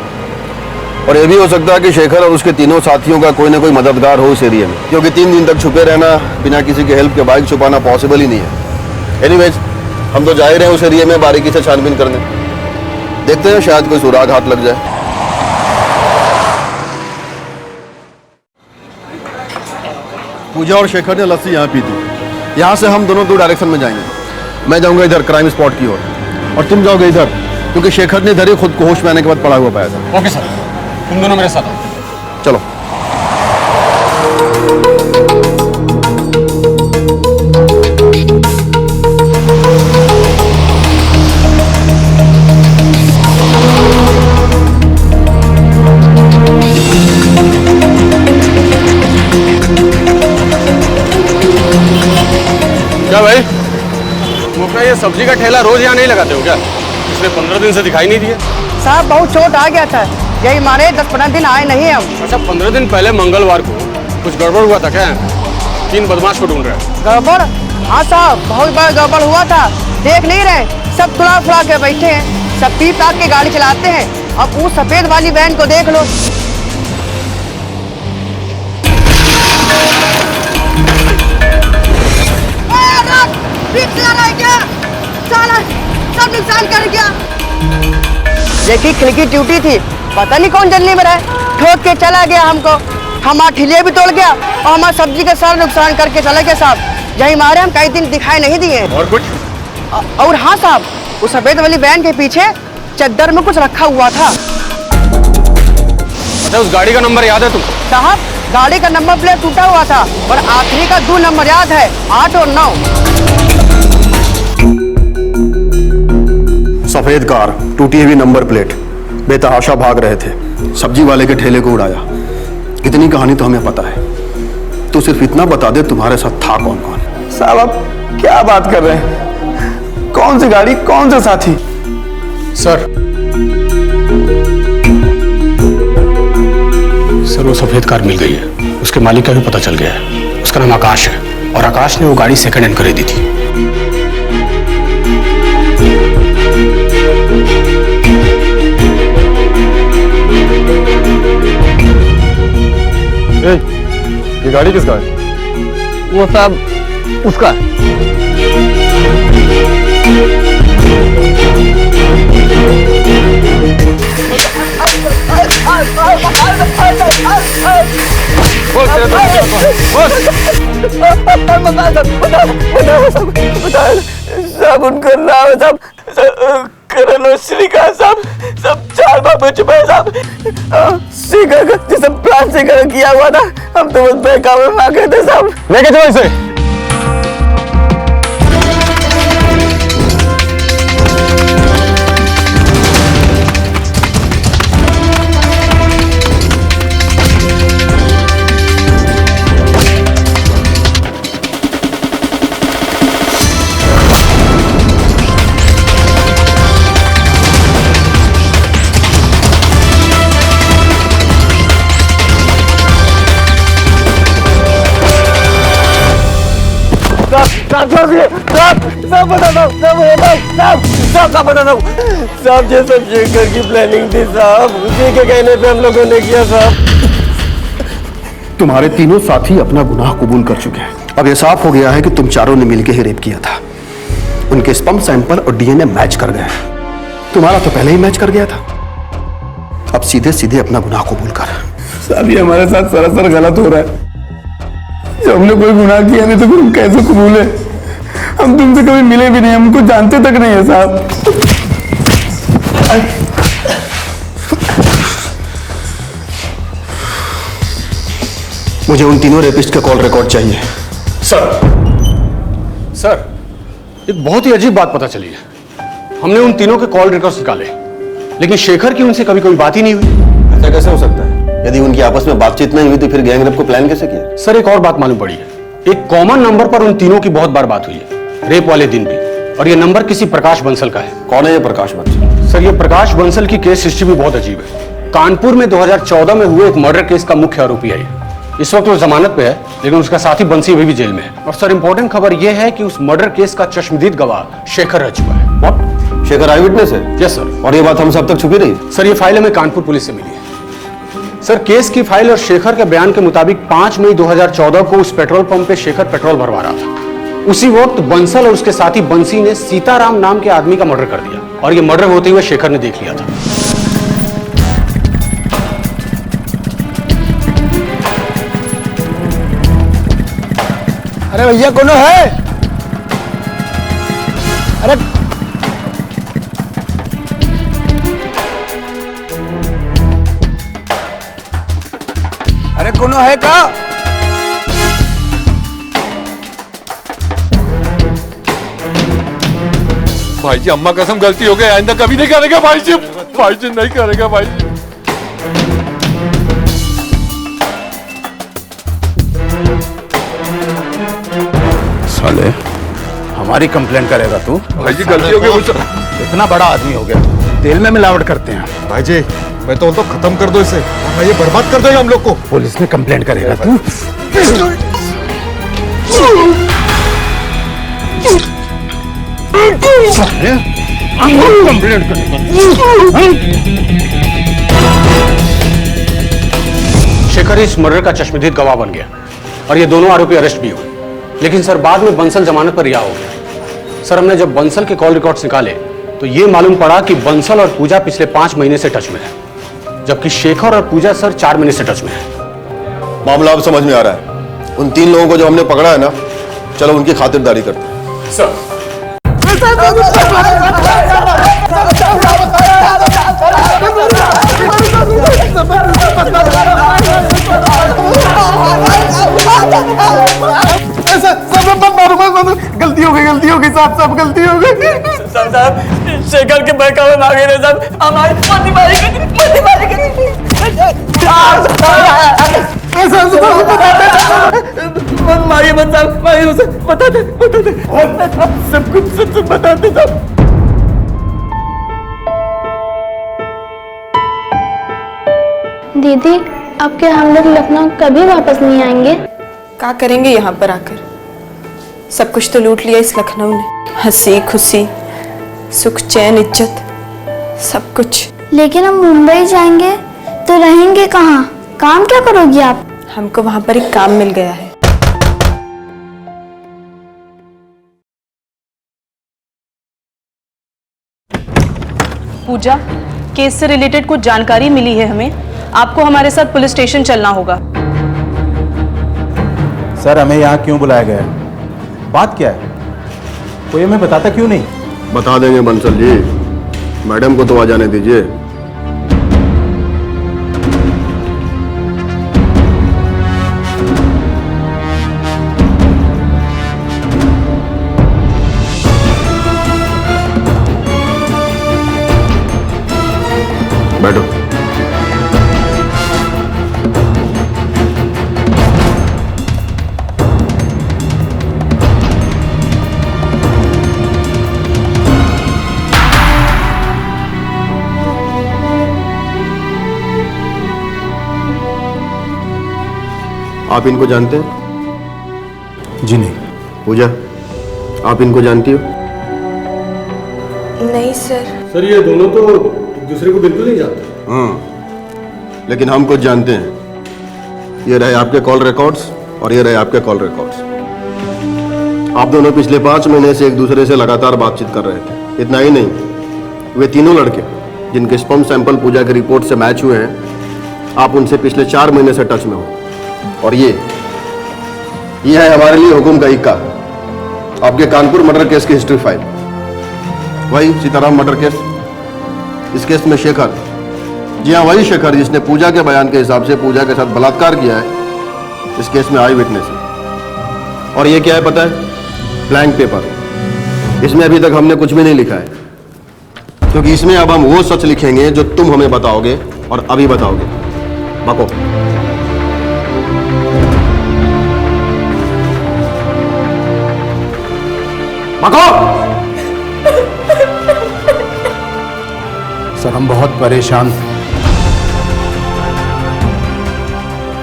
और यह भी हो सकता है कि शेखर और उसके तीनों साथियों का कोई ना कोई मददगार हो उस एरिया में, क्योंकि 3 दिन तक छुपे रहना बिना किसी के हेल्प के बाइक छुपाना पॉसिबल ही नहीं है। एनीवेज, हम तो जा ही रहे हैं उस एरिया में बारीकी से छानबीन करने। देखते हैं, शायद कोई सुराग हाथ लग जाए। पूजा और शेखर ने लस्सी यहाँ पी थी। यहाँ से हम दोनों 2 डायरेक्शन में जाएंगे। मैं जाऊंगा इधर क्राइम स्पॉट की ओर, और तुम जाओगे इधर, क्योंकि शेखर ने इधर ही खुद को होश में आने के बाद पड़ा हुआ पाया था। ओके सर, तुम दोनों मेरे साथ आओ। चलो। क्या भाई, मुखरा ये सब्जी का ठेला रोज यहाँ नहीं लगाते हो क्या? पिछले 15 दिन से दिखाई नहीं दिए। साहब बहुत चोट आ गया था, यही मारे 10-15 दिन आए नहीं हम। अच्छा, 15 दिन पहले मंगलवार को कुछ गड़बड़ हुआ था क्या? 3 बदमाश को ढूंढ रहे हैं। गड़बड़? हाँ साहब, बहुत बड़ा गड़बड़ हुआ था। देख नहीं रहे, सब खुला खुला के बैठे हैं, सब पी पाक के गाड़ी चलाते हैं। अब वो सफेद वाली वैन को देख लो। सब नुकसान कर गया। देखी खिड़की टूटी थी, पता नहीं कौन जल्दी में रहा, ठोक के चला गया हमको। हमारा ठिलिया भी तोड़ गया और हमारा सब्जी का सारा नुकसान करके चले गए साहब। यही मारे हम कई दिन दिखाई नहीं दिए। और कुछ? और हाँ साहब, उस सफेद वाली वैन के पीछे चद्दर में कुछ रखा हुआ था। अच्छा, उस गाड़ी का नंबर याद है तुमको? साहब, गाड़ी का नंबर प्लेट टूटा हुआ था, और आखिरी का 2 नंबर याद है, 8 और 9। सफेद कार, टूटी हुई नंबर प्लेट, बेतहाशा भाग रहे थे, सब्जी वाले के ठेले को उड़ाया। इतनी कहानी तो हमें पता है, तो सिर्फ इतना बता दे तुम्हारे साथ था कौन कौन। साहब आप क्या बात कर रहे हैं? कौन सी गाड़ी, कौन सा साथी? सर वो सफेद कार मिल गई है, उसके मालिक का भी पता चल गया है। उसका नाम आकाश है और आकाश ने वो गाड़ी सेकंड हैंड खरीदी थी। ये गाड़ी किसका है? वो सब उसका। सब उनका नाम है साहब, करण और श्रीकांत साहब, सब 4 बार बच चुके हैं साहब। शेखर का जिस प्लान से किया हुआ था, हम तो बस बहकावे में आ गए थे साहब। लेके चलो इसे। साहब ये सब शेखर की प्लानिंग थी साहब, उसी के कहने पे हम लोगों ने किया साहब। तुम्हारे तीनों साथी अपना गुनाह कबूल कर चुके हैं। अब यह साफ हो गया है कि तुम चारों ने मिलकर ही रेप किया था। उनके स्पर्म सैंपल और डीएनए मैच कर गए। तुम्हारा तो पहले ही मैच कर गया था। अब सीधे सीधे अपना गुनाह कबूल कर। साहब ये हमारे साथ सरासर गलत हो रहा है। जब हमने कोई गुनाह किया नहीं तो फिर हम कैसे कबूले? हम तुमसे कभी मिले भी नहीं, हमको जानते तक नहीं है साहब। मुझे उन तीनों रेपिस्ट का कॉल रिकॉर्ड चाहिए। सर एक बहुत ही अजीब बात पता चली है। हमने उन तीनों के कॉल रिकॉर्ड्स निकाले, लेकिन शेखर की उनसे कभी कोई बात ही नहीं हुई। ऐसा कैसे हो सकता है? यदि उनकी आपस में बातचीत नहीं हुई तो फिर गैंग रेप को प्लान कैसे किया? सर एक और बात मालूम पड़ी है। एक कॉमन नंबर पर उन तीनों की बहुत बार बात हुई है, रेप वाले दिन भी, और ये नंबर किसी प्रकाश बंसल का है। कौन है ये प्रकाश बंसल? सर ये प्रकाश बंसल की केस हिस्ट्री भी बहुत अजीब है। कानपुर में 2014 में हुए एक मर्डर केस का मुख्य आरोपी है। इस वक्त वो जमानत पे है, लेकिन उसका साथी बंसी अभी भी जेल में है। और सर इंपॉर्टेंट खबर यह है कि उस मर्डर केस का चश्मदीद गवाह शेखर रह चुका है। What? शेखर आई विटनेस है? Yes sir. और ये बात हमसे अब तक छुपी रही? सर ये फाइल हमें कानपुर पुलिस से मिली है। सर केस की फाइल और शेखर के बयान के मुताबिक 5 मई 2014 को उस पेट्रोल पंप पे शेखर पेट्रोल भरवा रहा था। उसी वक्त बंसल और उसके साथी बंसी ने सीताराम नाम के आदमी का मर्डर कर दिया, और ये मर्डर होते हुए शेखर ने देख लिया था। अरे भैया कौन है? अरे कौन है का? भाई जी अम्मा कसम गलती हो गई, आइंदा कभी नहीं करेगा भाई जी। भाई जी नहीं करेगा भाई जी। साले हमारी कंप्लेंट करेगा तू? भाई जी गलती हो गई। इतना बड़ा आदमी हो गया, तेल में मिलावट करते हैं। भाई जी मैं तो खत्म कर दो इसे, ये बर्बाद कर देगा हम लोग को। पुलिस में कंप्लेंट करेगा तू? कंप्लेंट करेगा। शेखर इस मर्डर का चश्मदीद गवाह बन गया और ये दोनों आरोपी अरेस्ट भी हुए। लेकिन सर बाद में बंसल जमानत पर रिहा हो गया। सर हमने जब बंसल के कॉल रिकॉर्ड्स निकाले तो ये मालूम पड़ा कि बंसल और पूजा पिछले 5 महीने से टच में है, जबकि शेखर और पूजा सर 4 महीने से टच में है। मामला अब समझ में आ रहा है। उन 3 लोगों को जो हमने पकड़ा है ना, चलो उनकी खातिरदारी करते हैं। सर गलती हो गई साहब, सब गलती हो गई। साहब शेखर के बहकावे मांगे रे साहब, हमारी मत मारेंगे मत मारिए मत साहब, मारिए उसे, बता दे सब कुछ सच बता दे साहब। दीदी अब क्या हम लोग लखनऊ कभी वापस नहीं आएंगे? क्या करेंगे यहाँ पर आकर? सब कुछ तो लूट लिया इस लखनऊ ने, हंसी खुशी सुख चैन इज्जत सब कुछ। लेकिन हम मुंबई जाएंगे तो रहेंगे कहाँ? काम क्या करोगी आप? हमको वहाँ पर एक काम मिल गया है। पूजा, केस से रिलेटेड कुछ जानकारी मिली है हमें, आपको हमारे साथ पुलिस स्टेशन चलना होगा। सर हमें यहाँ क्यों बुलाया गया है? बात क्या है? कोई हमें बताता क्यों नहीं? बता देंगे बंसल जी, मैडम को तो आ जाने दीजिए। बैठो। आप इनको जानते हैं? जी नहीं। पूजा, आप इनको जानती हो? नहीं सर। सर ये दोनों तो एक दूसरे को बिल्कुल नहीं जानते। हाँ, लेकिन हम कुछ जानते हैं। ये रहे आपके कॉल रिकॉर्ड्स और ये रहे आपके कॉल रिकॉर्ड्स। आप दोनों पिछले 5 महीने से एक दूसरे से लगातार बातचीत कर रहे थे। इतना ही नहीं, वे तीनों लड़के जिनके स्पर्म सैंपल पूजा की रिपोर्ट से मैच हुए हैं, आप उनसे पिछले 4 महीने से टच में हो। और ये है हमारे लिए हुकुम का इक्का, आपके कानपुर मर्डर केस की हिस्ट्री फाइल। वही सीताराम मर्डर केस। इस केस में शेखर, जी हाँ वही शेखर जिसने पूजा के बयान के हिसाब से पूजा के साथ बलात्कार किया है, इस केस में आई विटनेस है। और ये क्या है पता है? Blank paper. इसमें अभी तक हमने कुछ भी नहीं लिखा है, क्योंकि इसमें अब हम वो सच लिखेंगे जो तुम हमें बताओगे और अभी बताओगे। बको। बको। सर हम बहुत परेशान थे,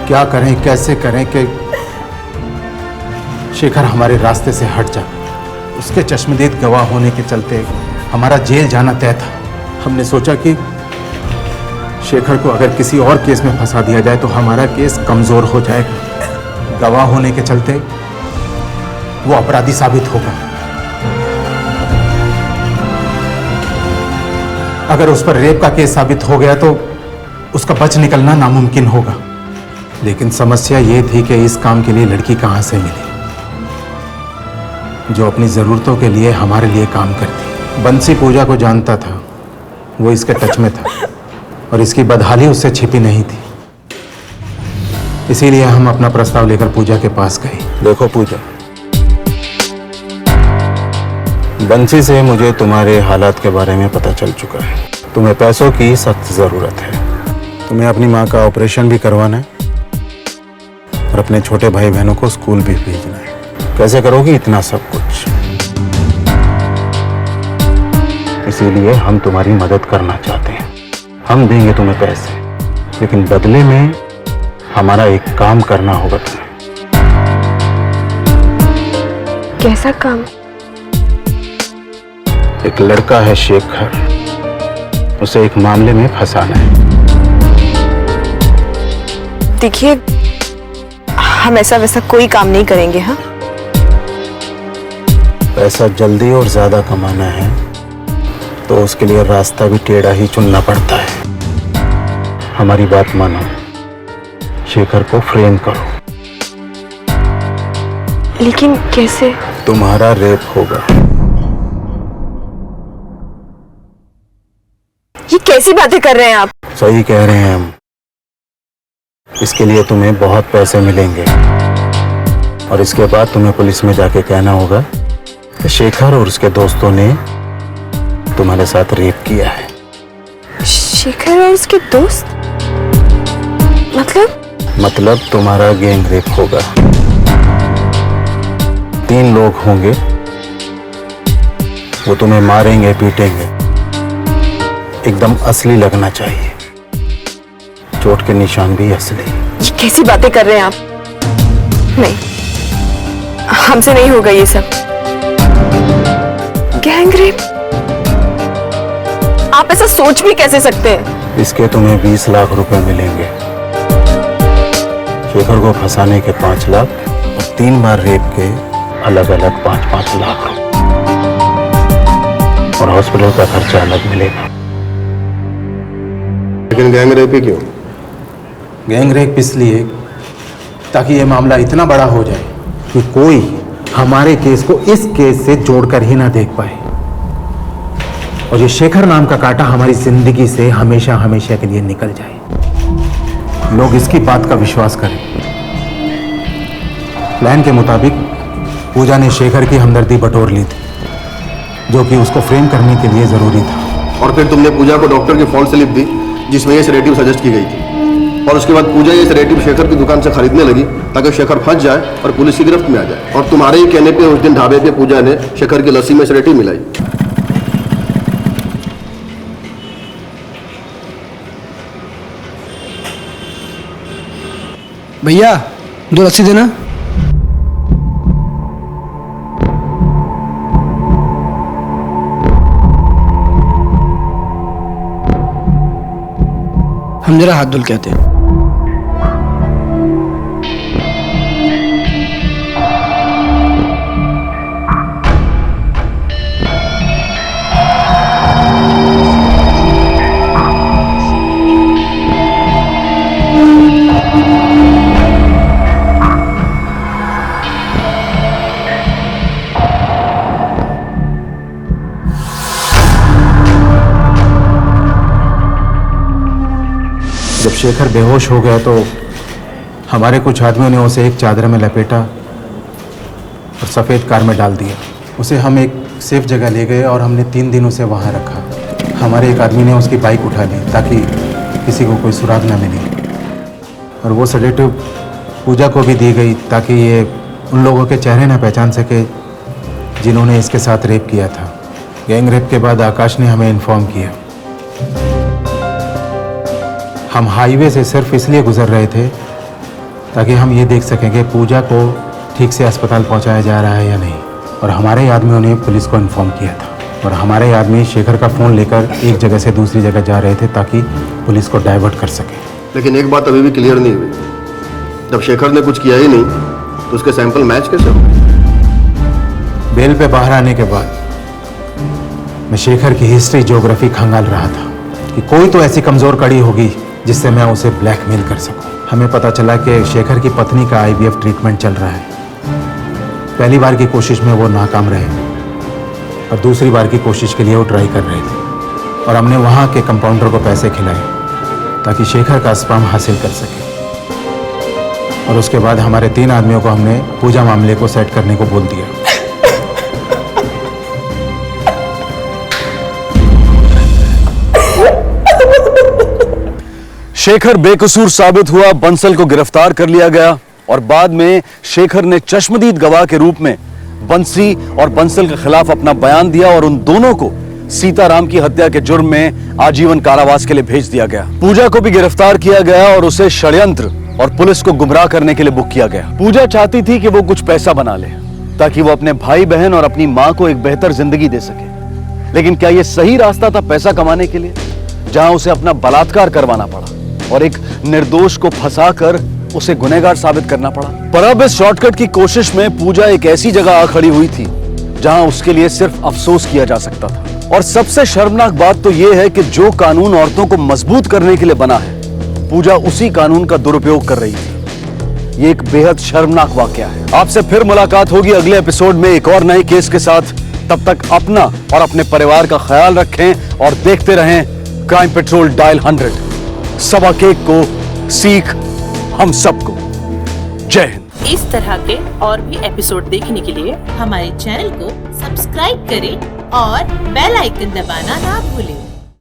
क्या करें कैसे करें कि शेखर हमारे रास्ते से हट जाए। उसके चश्मदीद गवाह होने के चलते हमारा जेल जाना तय था। हमने सोचा कि शेखर को अगर किसी और केस में फंसा दिया जाए तो हमारा केस कमजोर हो जाएगा। गवाह होने के चलते वो अपराधी साबित होगा। अगर उस पर रेप का केस साबित हो गया तो उसका बच निकलना नामुमकिन होगा। लेकिन समस्या ये थी कि इस काम के लिए लड़की कहां से मिले जो अपनी जरूरतों के लिए हमारे लिए काम करती। बंसी पूजा को जानता था, वो इसके टच में था और इसकी बदहाली उससे छिपी नहीं थी। इसीलिए हम अपना प्रस्ताव लेकर पूजा के पास गए। देखो पूजा, बंसी से मुझे तुम्हारे हालात के बारे में पता चल चुका है। तुम्हें पैसों की सख्त जरूरत है। तुम्हें अपनी माँ का ऑपरेशन भी करवाना है और अपने छोटे भाई बहनों को स्कूल भी भेजना है। कैसे करोगी इतना सब कुछ? इसीलिए हम तुम्हारी मदद करना चाहते हैं। हम देंगे तुम्हें पैसे, लेकिन बदले में हमारा एक काम करना होगा तुम्हें। कैसा काम? एक लड़का है शेखर, उसे एक मामले में फंसाना है। देखिए, हम ऐसा वैसा कोई काम नहीं करेंगे। हाँ, पैसा जल्दी और ज्यादा कमाना है तो उसके लिए रास्ता भी टेढ़ा ही चुनना पड़ता है। हमारी बात मानो, शेखर को फ्रेम करो। लेकिन कैसे? तुम्हारा रेप होगा। ये कैसी बातें कर रहे हैं आप? सही कह रहे हैं हम। इसके लिए तुम्हें बहुत पैसे मिलेंगे और इसके बाद तुम्हें पुलिस में जाके कहना होगा कि शेखर और उसके दोस्तों ने तुम्हारे साथ रेप किया है। शेखर और उसके दोस्त? मतलब तुम्हारा गैंग रेप होगा। 3 लोग होंगे, वो तुम्हें मारेंगे पीटेंगे, एकदम असली लगना चाहिए, चोट के निशान भी असली। ये कैसी बातें कर रहे हैं आप? नहीं, हमसे नहीं होगा ये सब। Gang rape? आप ऐसा सोच भी कैसे सकते हैं? इसके तुम्हें 20 लाख रुपए मिलेंगे। शेखर को फंसाने के 5 लाख और 3 बार रेप के अलग अलग 5-5 लाख, और हॉस्पिटल का खर्चा अलग मिलेगा। लेकिन गैंग रेप ही क्यों? गैंग रेप इसलिए ताकि ये मामला इतना बड़ा हो जाए कि कोई हमारे केस को इस केस से जोड़कर ही ना देख पाए, और ये शेखर नाम का कांटा हमारी जिंदगी से हमेशा हमेशा के लिए निकल जाए। लोग इसकी बात का विश्वास करें। प्लान के मुताबिक पूजा ने शेखर की हमदर्दी बटोर ली थी, जो कि उसको फ्रेम करने के लिए जरूरी था। और फिर तुमने पूजा को डॉक्टर की फॉल्स स्लिप दी जिसमें ये सेडेटिव सजेस्ट की गई थी, और उसके बाद पूजा ये सेडेटिव शेखर की दुकान से खरीदने लगी ताकि शेखर फंस जाए और पुलिस की गिरफ्त में आ जाए। और तुम्हारे ही कहने पे उस दिन ढाबे पे पूजा ने शेखर की लस्सी में सेडेटिव मिलाई। भैया 2 लस्सी देना। हम जरा हाथ धुल के आते हैं। जब शेखर बेहोश हो गया तो हमारे कुछ आदमियों ने उसे एक चादर में लपेटा और सफ़ेद कार में डाल दिया। उसे हम एक सेफ जगह ले गए और हमने 3 दिन उसे वहाँ रखा। हमारे एक आदमी ने उसकी बाइक उठा ली ताकि किसी को कोई सुराग ना मिले, और वो सेडेटिव पूजा को भी दी गई ताकि ये उन लोगों के चेहरे ना पहचान सके जिन्होंने इसके साथ रेप किया था। गैंग रेप के बाद आकाश ने हमें इन्फॉर्म किया। हम हाईवे से सिर्फ इसलिए गुजर रहे थे ताकि हम ये देख सकें कि पूजा को ठीक से अस्पताल पहुंचाया जा रहा है या नहीं, और हमारे आदमियों ने पुलिस को इन्फॉर्म किया था, और हमारे आदमी शेखर का फ़ोन लेकर एक जगह से दूसरी जगह जा रहे थे ताकि पुलिस को डाइवर्ट कर सके। लेकिन एक बात अभी भी क्लियर नहीं हुई, जब शेखर ने कुछ किया ही नहीं तो उसके सैंपल मैच कैसे हो? बेल पे बाहर आने के बाद मैं शेखर की हिस्ट्री ज्योग्राफी खंगाल रहा था कि कोई तो ऐसी कमज़ोर कड़ी होगी जिससे मैं उसे ब्लैकमेल कर सकूं। हमें पता चला कि शेखर की पत्नी का IVF ट्रीटमेंट चल रहा है। पहली बार की कोशिश में वो नाकाम रहे और दूसरी बार की कोशिश के लिए वो ट्राई कर रहे थे, और हमने वहाँ के कंपाउंडर को पैसे खिलाए ताकि शेखर का स्पर्म हासिल कर सके। और उसके बाद हमारे 3 आदमियों को हमने पूजा मामले को सेट करने को बोल दिया। शेखर बेकसूर साबित हुआ, बंसल को गिरफ्तार कर लिया गया, और बाद में शेखर ने चश्मदीद गवाह के रूप में बंसी और बंसल के खिलाफ अपना बयान दिया, और उन दोनों को सीताराम की हत्या के जुर्म में आजीवन कारावास के लिए भेज दिया गया। पूजा को भी गिरफ्तार किया गया और उसे षड्यंत्र और पुलिस को गुमराह करने के लिए बुक किया गया। पूजा चाहती थी कि वो कुछ पैसा बना ले ताकि वो अपने भाई बहन और अपनी मां को एक बेहतर जिंदगी दे सके। लेकिन क्या यह सही रास्ता था पैसा कमाने के लिए, जहां उसे अपना बलात्कार करवाना पड़ा और एक निर्दोष को फंसाकर उसे गुनहगार साबित करना पड़ा। पर अब इस शॉर्टकट की कोशिश में पूजा एक ऐसी जगह आ खड़ी हुई थी जहां उसके लिए सिर्फ अफसोस किया जा सकता था। और सबसे शर्मनाक बात तो यह है कि जो कानून औरतों को मजबूत करने के लिए बना है, पूजा उसी कानून का दुरुपयोग कर रही थी। ये एक बेहद शर्मनाक वाकया है। आपसे फिर मुलाकात होगी अगले एपिसोड में एक और नए केस के साथ। तब तक अपना और अपने परिवार का ख्याल रखें और देखते रहें क्राइम पेट्रोल डायल 100। सबक एक को, सीख हम सबको। जय हिंद। इस तरह के और भी एपिसोड देखने के लिए हमारे चैनल को सब्सक्राइब करें और बेल आइकन दबाना ना भूलें।